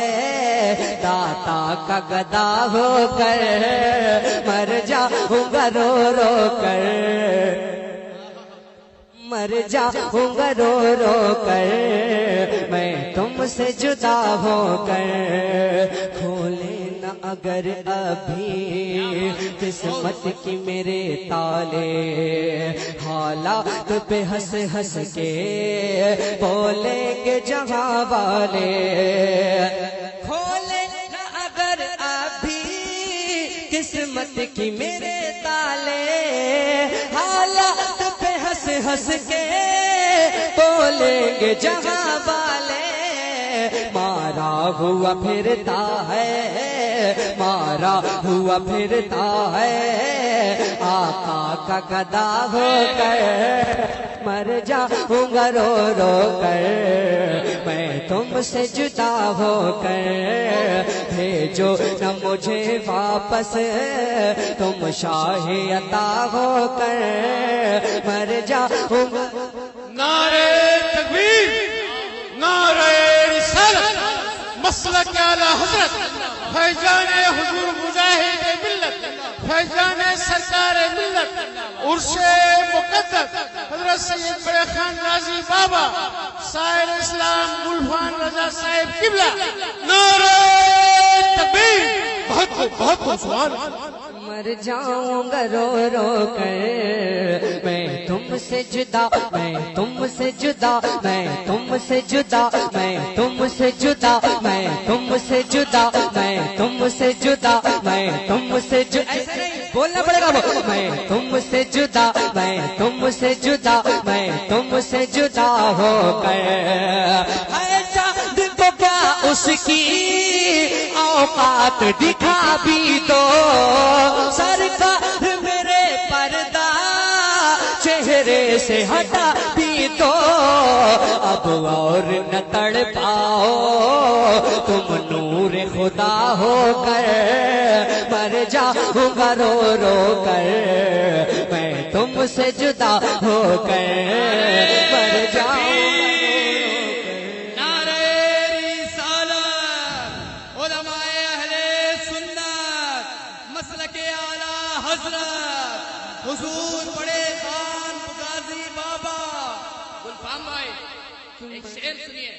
داتا کا گدا ہو کر، مر جاؤں گا رو رو کر. مر جاؤں گا رو رو کر میں تم سے جدا ہو کر. کھولے نہ اگر ابھی قسمت کی میرے تالے، حالات پہ ہنس ہنس کے بولیں گے جہاں والے. کھولے نہ اگر ابھی قسمت کی میرے تالے، حالات پہ ہنس ہنس کے بولیں گے جہاں والے. مارا ہوا پھرتا ہے مارا ہوا پھرتا ہے آقا کا گدا ہو کر، مر جاؤں گا رو رو کر میں تم سے جدا ہو کر. بھیجو نہ مجھے واپس تم شاہ عطا ہو کر، مر جاؤں گا. نعرہ تکبیر، نعرہ رسالت، مسلک اعلی حضرت فیضان حضور مجاہد ملت، فیضان سرکار ملت، عرش مقدس حضرت سید بڑے خان نازی بابا سائر اسلام گلفان رضا صاحب قبلہ. نعرہ تکبیر. بہت بہت سبحان. مر جاؤں گا رو رو کر میں تم سے جدا میں تم سے جدا میں تم سے جدا میں تم سے جدا میں تم سے جدا میں تم سے جدا میں تم سے جدا. ایسے نہیں بولنا پڑے گا. میں تم سے جدا میں تم سے جدا میں تم سے جدا ہو کر. چاند کو کیا اس کی اوقات دکھا بھی دو، سرکار میرے پردہ چہرے سے ہٹا بھی دو. اب اور نہ تڑ پاؤ تم نور خدا ہو کر، مر جاؤں گا رو رو کر میں تم سے جدا ہو کر مر جاؤں گا نعرہ رسالت علماء اہل سنت مسلک اعلی حضرت حضور بڑے خان غازی بابا گلفام بھائی ایک شعر سنیے.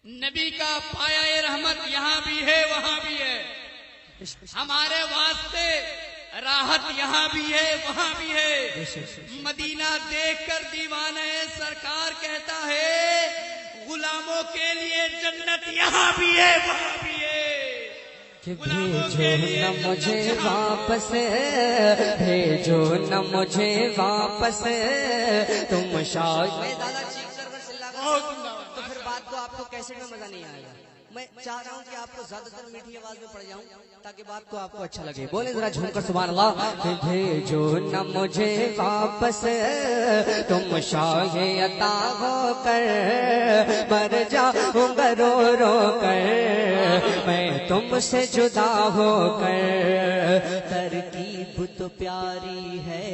نبی کا پایا رحمت یہاں بھی ہے وہاں بھی ہے, ہمارے واسطے راحت یہاں بھی ہے وہاں بھی ہے. مدینہ دیکھ کر دیوانہ سرکار کہتا ہے غلاموں کے لیے جنت یہاں بھی ہے وہاں بھی ہے. کہ بھیجو نہ مجھے واپس بھیجو نہ مجھے واپس تم شاید میں زیادہ چیخ کر چلا کر تو پھر بات کو آپ کو کیسے میں مزہ نہیں آئے گا. میں چاہ رہا ہوں کہ آپ کو زیادہ تر میٹھی آواز میں پڑھ جاؤں تاکہ بات کو آپ کو اچھا لگے. بولے ذرا جھوم کر سبحان اللہ. کہ بھیجو نہ مجھے واپس تم شاہ عطا ہو کر مر جاؤں گا رو رو کر میں تم سے جدا ہو کر. ترکیب تو پیاری ہے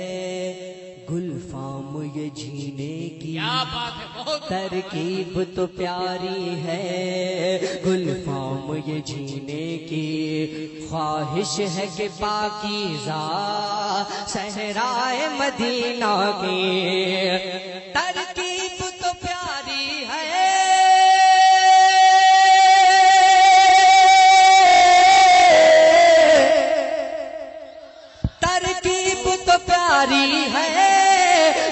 گلفام یہ جینے کی, کیا بات ہے, بہت ترکیب تو پیاری ہے گلفام یہ جینے کی. خواہش ہے کہ پاکیزہ صحرائے مدینہ کی ترکیب تو پیاری ہے. ترکیب تو پیاری ہے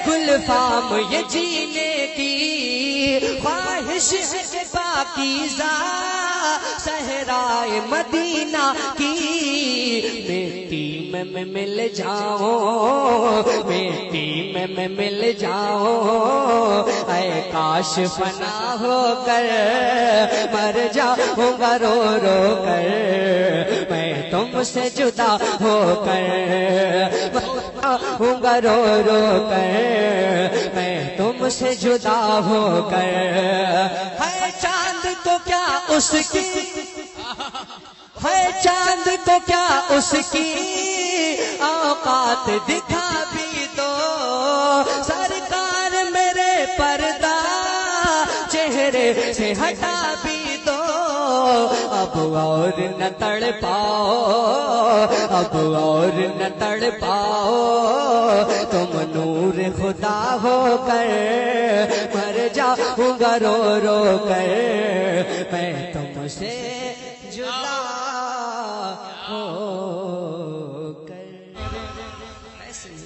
گلفام یہ جینے کی. خواہش ہے کہ پاکیزہ صحرائے مدینہ کی مٹی میں مل جاؤں مٹی میں مل جاؤں اے کاش فنا ہو کر مر جاؤں گا رو رو کر میں تم سے جدا ہو کر ہوں گا رو رو کر میں تم سے جدا ہو کر. ہے چاند کو کیا اس کی ہے چاند کو کیا اس کی اوقات دکھا بھی دو سرکار میرے پردہ چہرے سے ہٹا بھی دو. اب اور نہ تڑ پاؤ اب اور نہ تڑ پاؤ تم نور خدا ہو کر مر جاؤں گا رو رو کر میں تم سے جدا ہو کر.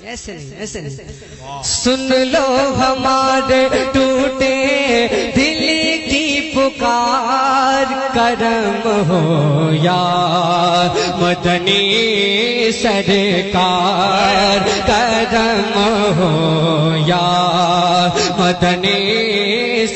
ایسے نہیں. سن لو ہمارے ٹوٹے دل کی پکار کرم ہو یا مدنی سرکار کرم ہو یا مدنی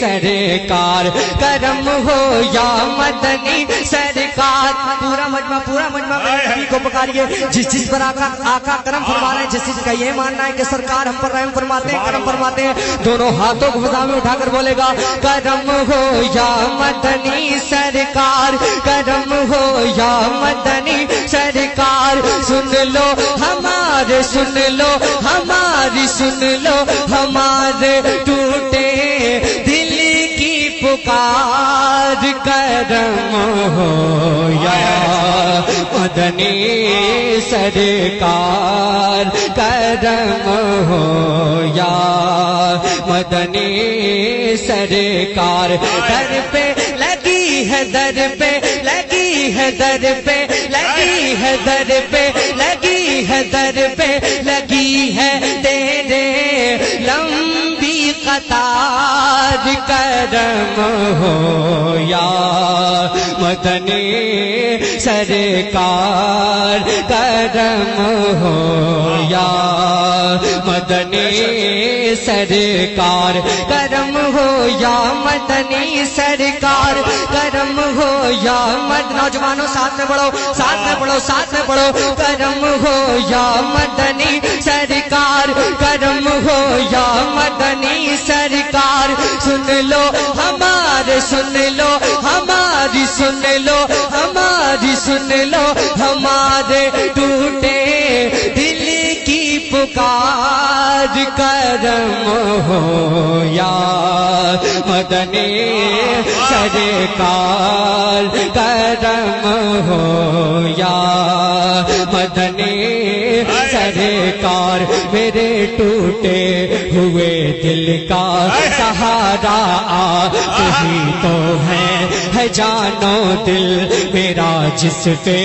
سرکار کرم ہو یا مدنی سرکار. پورا مجمع میرے نبی کو پکاریے جس چیز پر آقا کرم فرما رہے ہیں جس چیز کا یہ ماننا ہے کہ سرکار ہم پر رحم فرماتے ہیں کرم فرماتے ہیں دونوں ہاتھوں کو فضا میں اٹھا کر بولے گا کرم ہو یا مدنی سرکار کرم ہو یا مدنی سرکار. سن لو ہمارے سن لو ہماری سن لو ہمارے ٹوٹے دل کی پکار کرم ہو یا مدنی سرکار کرم ہو یا مدنی سرکار. در پہ لگی ہے در پہ لگی ہے در پہ لگی ہے در پہ لگی ہے در پہ لگی ہے تیرے لمبی قطار کرم ہو یا مدنی سرکار کرم ہو یا مدنی سرکار کرم ہو یا مدنی سرکار کرم ہو یا نوجوانوں ساتھ میں پڑھو ساتھ میں پڑھو ساتھ میں پڑھو کرم ہو یا مدنی سرکار کرم ہو یا مدنی سرکار. سن لو ہمارے سن لو ہماری سن لو ہماری سن لو ہمارے ٹوٹے دل کی پکار کرم ہو یا مدنی سرکار کرم ہو یا مدنی سرکار میرے ٹوٹے ہوئے دل کا سہارا آپ ہی تو ہے جانو دل میرا جس پہ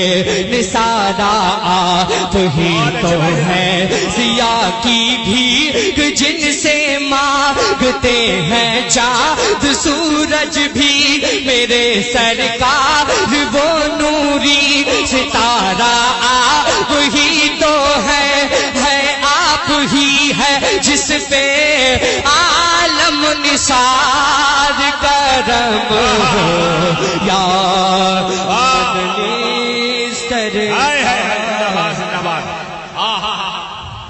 نثارا آپ ہی تو ہے ضیا کی بھیک جن سے مانگتے ہیں چاند سورج بھی میرے سرکار وہ نوری ستارہ آپ ہی تو ہے آپ ہی ہے جس پہ عالم نثار کرم ہو یا مدنی سرکار.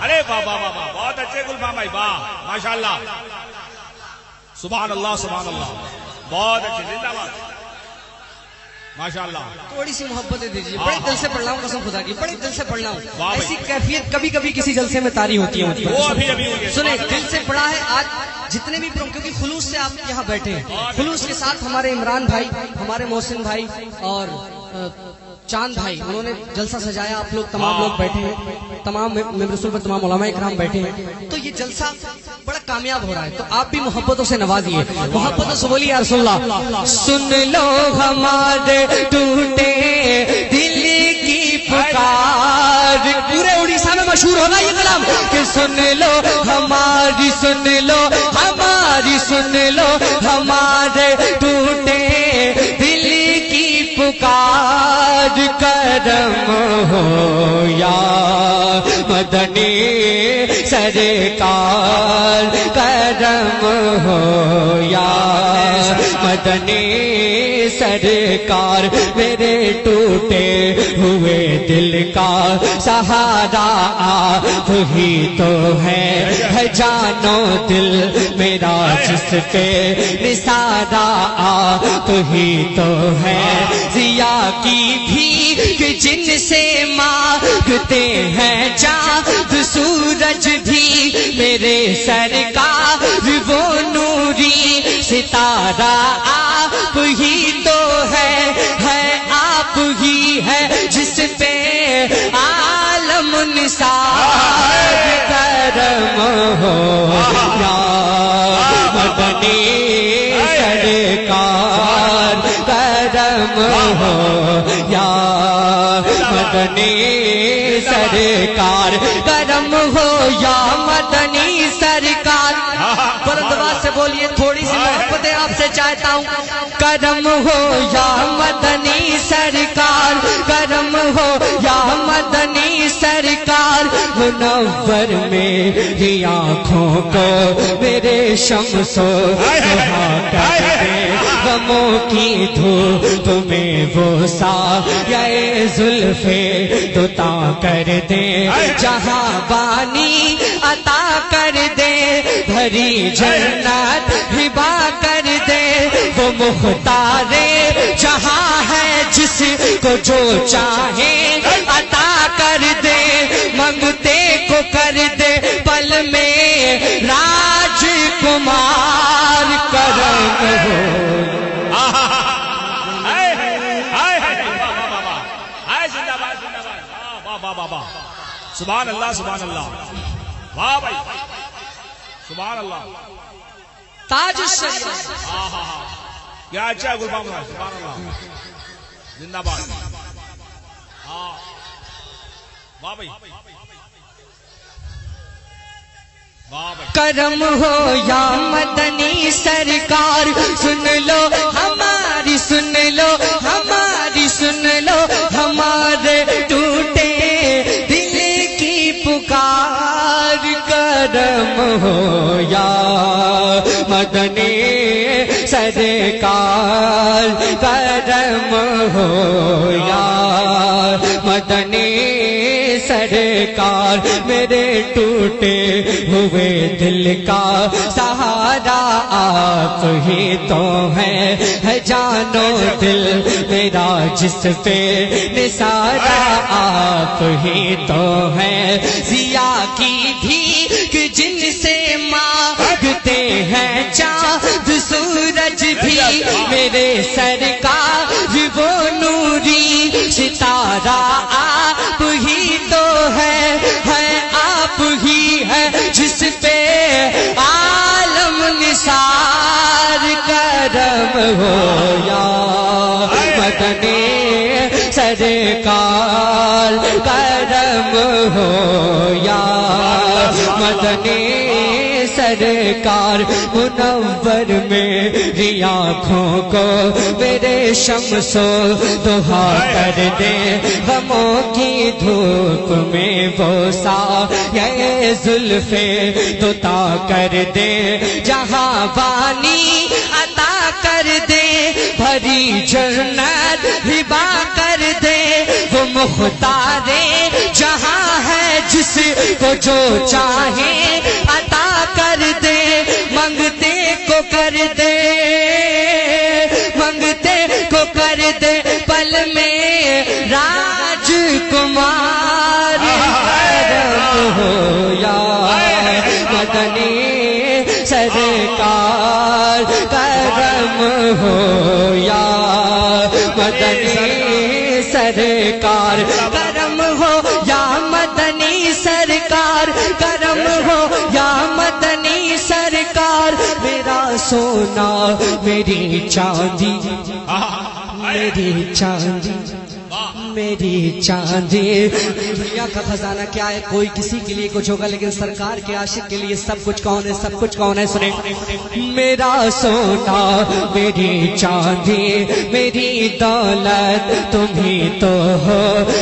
ارے واہ واہ واہ واہ، بہت اچھے گلفام بھائی، واہ ماشاء اللہ، سبحان اللہ سبحان اللہ، بہت اچھے، زندہ باد، ماشاء اللہ. تھوڑی سی محبتیں دیجیے، بڑے دل سے پڑھنا ہوں، قسم خدا کی بڑے دل سے پڑھنا ہوں. واہ بھائی. ایسی کیفیت کبھی کبھی کسی جلسے میں طاری ہوتی ہے مجھ پر. وہ ابھی ابھی ہوئی ہے. سنیں، دل سے پڑھا ہے آج جتنے بھی کیونکہ خلوص سے آپ یہاں بیٹھے ہیں، خلوص کے ساتھ ہمارے عمران بھائی، ہمارے محسن بھائی اور چاند بھائی، انہوں نے جلسہ سجایا، آپ لوگ تمام لوگ بیٹھے ہیں، تمام ممبر رسول پر تمام علماء کرام بیٹھے ہیں، تو یہ جلسہ بڑا کامیاب ہو رہا ہے. تو آپ بھی محبتوں سے نوازیے، محبتوں سے بولیے یا رسول اللہ. سن لو ہمارے ٹوٹے دل کی پکار، پورے اڑیسہ میں مشہور ہوگا یہ کلام کہ سن لو ہماری، سن لو ہماری، سن لو ہمارے ٹوٹے دل کی پکار کرم ہو یا مدنی سرکار کرم ہو یا مدنی سرکار میرے ٹوٹے ہوئے دل کا سہارا آپ ہی تو ہے جانو دل میرا جس پہ نثارا آپ ہی تو ہے ضیا کی بھیک جن سے مانگتے ہیں چاند سورج بھی میرے سرکار وہ نوری ستارہ آپ ہی تو ہے آپ ہی ہے جس پہ عالم نثار کرم ہو یا مدنی سرکار کرم ہو یا مدنی سرکار کرم ہو یا مدنی سرکار. بلندواز سے بولیے، تھوڑی سی محبتیں آپ سے چاہتا ہوں. کرم ہو یا مدنی سرکار کرم ہو یا مدنی سرکار منور میری آنکھوں کو میرے شمس و ضحا کر دے غموں کی دھوپ میں وہ سایہ زلف دوتا کر دے جہاں بانی عطا کر دے بھری جنت ہبا کر دے وہ مختار جہاں ہے جس کو جو چاہے عطا کر دے منگتے کو کر دے پل میں راج کمار کرم ہو. سبحان اللہ سبحان اللہ، واہ بھائی سبحان اللہ. تاج الشریعہ. کیا اچھا ہے گلفام بھائی، سبحان اللہ، زندہ باد. ہاں واہ بھائی واہ بھائی. کرم ہو یا مدنی سرکار سن لو ہماری، سن لو ہماری، سن لو ہمارے ٹوٹے دل کی پکار کرم ہو یا مدنی سرکار کرم ہو یا مدنی سرکار میرے ٹوٹے ہوئے دل کا سہارا آپ ہی تو ہے جانو دل میرا جس پہ نثارا آپ آپ ہی تو ہیں ضیا کی بھیک جن سے مانگتے ہیں چاند سورج بھی میرے سرکار وہ نوری ستارہ آپ ہی تو ہے آپ ہی ہے جس پہ عالم نثار کرم ہو یا مدنی سرکار کرم ہو یا مدنی سرکار منور میری آنکھوں کو میرے شمس و ضحا کر دے غموں کی دھوپ میں وہ سایہ زلف دوتا کر دے جہاں بانی عطا کر دے بھری جنت ہبا کر دے وہ مختار جہاں ہے جس کو جو چاہے عطا کر دے منگتے کو کر دے منگتے کو کر دے پل میں راج کمار کرم ہو یا مدنی سرکار کرم ہو یا مدنی سرکار کرم ہو یا مدنی سرکار کرم ہو یا مدنی سرکار میرا سونا میری چاندی میری چاندی میری چاندی دنیا کا خزانہ کیا ہے کوئی کسی کے لیے کچھ ہوگا لیکن سرکار کے عاشق کے لیے سب کچھ کون ہے سب کچھ کون ہے سنیں میرا سونا میری چاندی میری دولت تم ہی تو ہو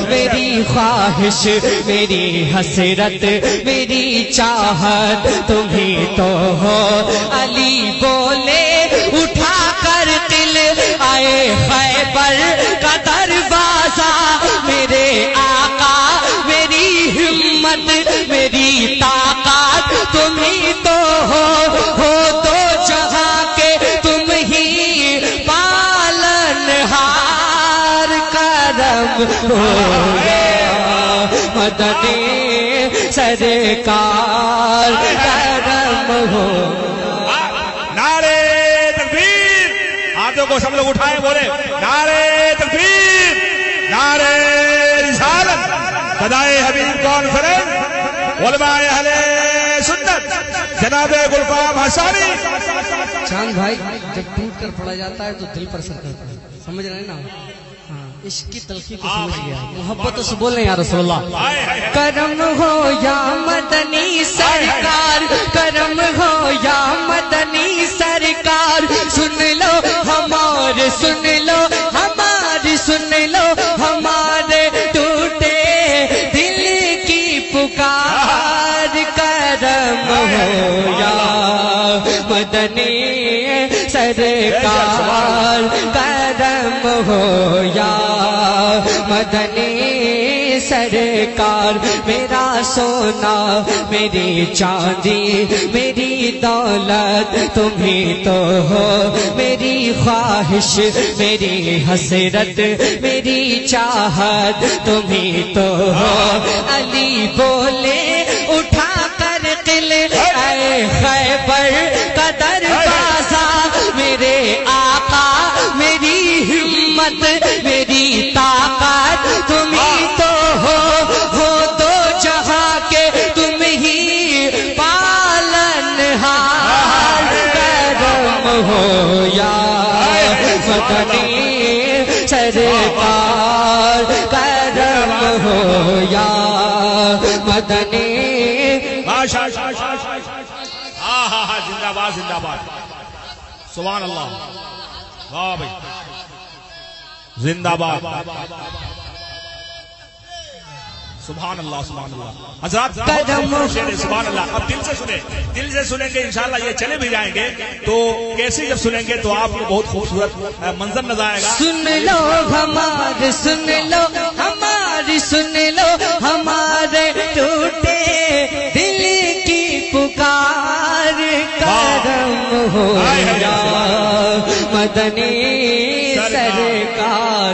میری خواہش میری حسرت میری چاہت تم ہی تو ہو علی بولے اٹھا کر دل آئے خیبر کا دروازہ میرے آقا میری ہمت میری طاقت تم ہی تو ہو تو جہاں کے تم ہی پالن ہار کرم ہو یا مدنی سرکار کرم ہو نعرے تکبیر ہاتھوں کو سب لوگ اٹھائے بولے نعرے تکبیر نعرے رسالت صدائے حبیب کانفرنس علماء اہل سنت جناب گلفام حسانی چاند بھائی جب ٹوٹ کر پڑا جاتا ہے تو دل پر سر کرتا ہے سمجھ رہے ہیں نا عشق کی تلخی کو سمجھ گیا محبتوں سے بولیں یا رسول اللہ کرم ہو یا مدنی سرکار کرم ہو یا مدنی سرکار سن لو ہمارے سن لو ہماری سن لو ہمارے ٹوٹے دل کی پکار کرم ہو یا مدنی سرکار کرم ہو یا مدنی سرکار میرا سونا میری چاندی میری دولت تم ہی تو ہو میری خواہش میری حسرت میری چاہت تم ہی تو ہو علی بولے اٹھا کر قلعے اے خیبر کا دروازہ میرے آقا میری ہمت میری طاقت تم ہی تو ہو دو جہاں کے تم ہی پالن ہار کرم ہو یا مدنی سرکار کرم ہو یا مدنی ہاں ہاں ہاں زندہ باد زندہ باد سبحان اللہ واہ بھائی زندہ باد سبحان اللہ سبحان اللہ حضرات سبحان اللہ اب دل سے سنیں گے انشاءاللہ یہ چلے بھی جائیں گے تو کیسے جب سنیں گے تو آپ کو بہت خوبصورت منظر نظر آئے گا سن لو ہمارے سن لو ہماری سن لو ہمارے ٹوٹے دل کی پکار کرم ہو یا مدنی سرکار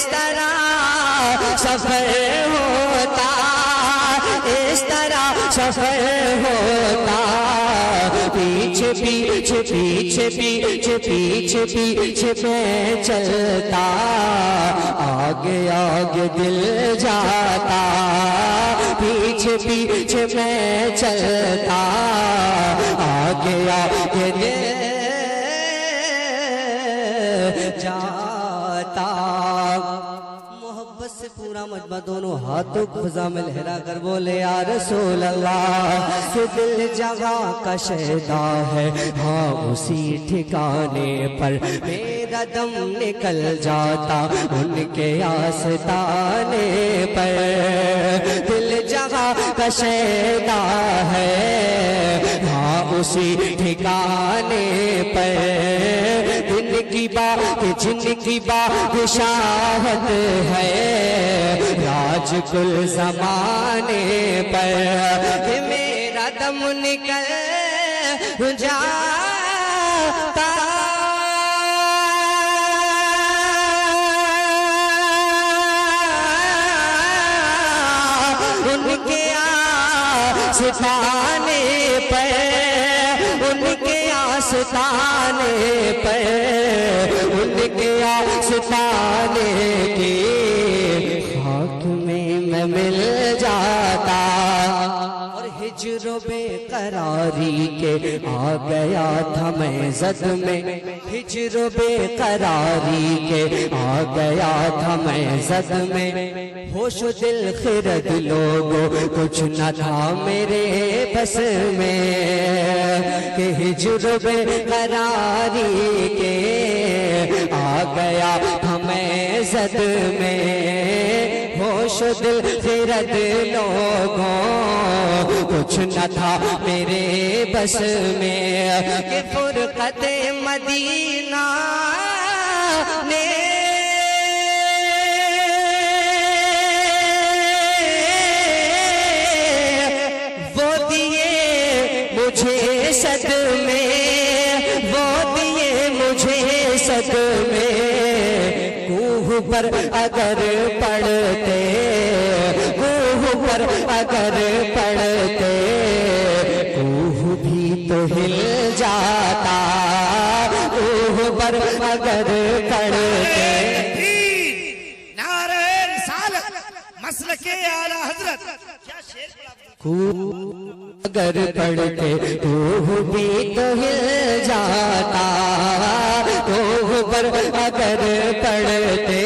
اس طرح سفر ہوتا، اس طرح سفر ہوتا، پیچھے پیچھے پیچھے پیچھے پیچھے پیچھے میں چلتا، آگے آگے دل جاتا، پیچھے پیچھے میں چلتا، آگے آگے دل جاتا۔ محبت سے پورا مجمع دونوں ہاتھوں کو فضا میں لہرا کر بولے یا رسول اللہ، کہ دل جہاں کا شیدا ہے ہاں اسی ٹھکانے پر میرا دم نکل جاتا ان کے آستانے پر، دل جہاں کا شیدا ہے ہاں اسی ٹھکانے پر، دن کی بات جن کی بادشاہت ہے راج کل زمانے پر، کہ میرا دم نکل جاتا ان کے آستانے پر، ان کے آستانے پر، ان کے آستانے کی خاک میں مل جاتا، اور ہجر و بے قراری کے آ گیا تھا میں زد میں، ہجر و بے قراری کے آ گیا تھا میں زد میں، ہوش و دل خرد لوگوں کچھ نہ تھا میرے بس میں، کہ ہجر و بے قراری کے آ گیا تھا میں زد میں، ہوش و دل خرد لوگوں کچھ نہ تھا میرے بس میں، کہ فرقت مدینہ نے وہ دیے مجھے صدمے، وہ دیے مجھے صدمے، کوہ پر اگر پڑھتے، کوہ پر اگر پڑھتے، کوہ بھی تو ہل جاتا، کوہ پر اگر پڑھتے، نعرہ رسالت مسلک اعلی حضرت، اگر پڑھتے کوہ بھی تو ہل جاتا، کوہ پر اگر پڑھتے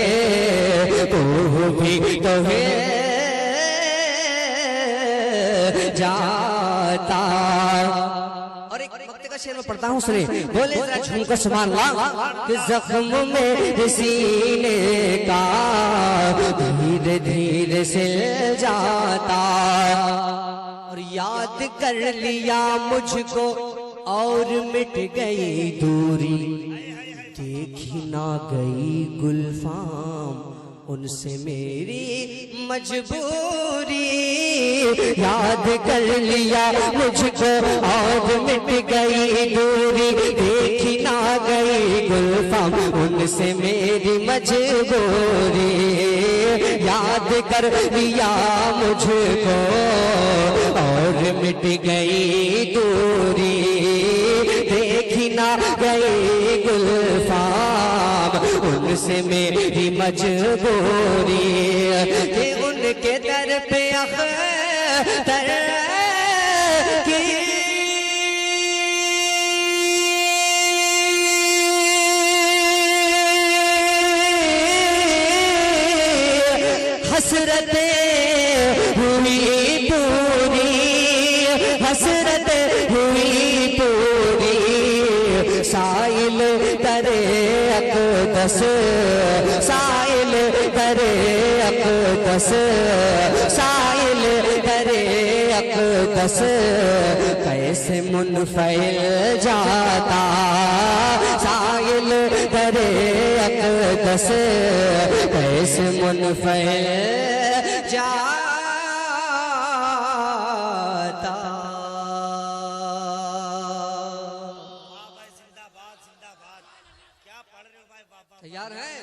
کوہ بھی تو ہل جاتا۔ اور ایک وقت کا شعر میں پڑھتا ہوں سنیں، بولے ذرا جھوم کر سبحان اللہ، کہ زخم میں سینے کا دھیرے دھیرے سل جاتا، اور یاد کر لیا مجھ کو اور مٹ گئی دوری، دیکھی نہ گئی گلفام ان سے میری مجبوری، یاد کر لیا مجھ کو اور مٹ گئی دوری، دیکھی نہ گئی گلفام ان سے میری مجبوری، یاد کر لیا مجھ کو اور مٹ گئی دوری، دیکھی نہ گئی گلفام ان سے میری مجبوری، کہ ان کے در پہ اختر کی حسرتیں ہوئی پوری، حسرتیں ہوئی پوری، سائل درے اقدس، سائل درے اقدس، سائل درے اقدس، کیسے منفعل جاتا، سائل درے اقدس کیسے منفعل جاتا۔ تیار ہیں؟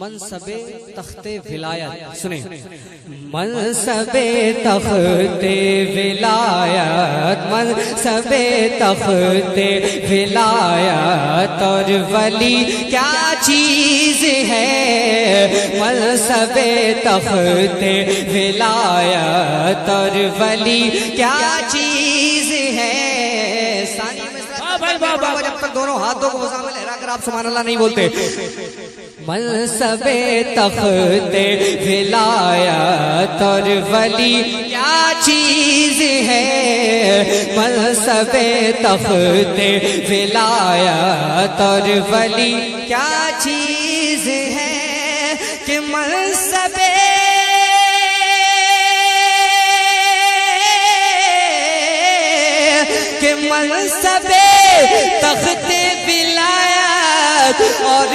منصب تخت ولایت سنیں منصب تخت ولایت منصب تخت ولایت اور ولی کیا چیز ہے منصب تخت ولایت اور ولی کیا چیز ہے ثانی میں جب تک دونوں ہاتھوں کو سامنے لہرا کر آپ سبحان اللہ نہیں بولتے منصب تخت ولایت اور ولی کیا چیز ہے منصب تخت ولایت اور ولی کیا چیز ہے کہ منصب تخت ولایت اور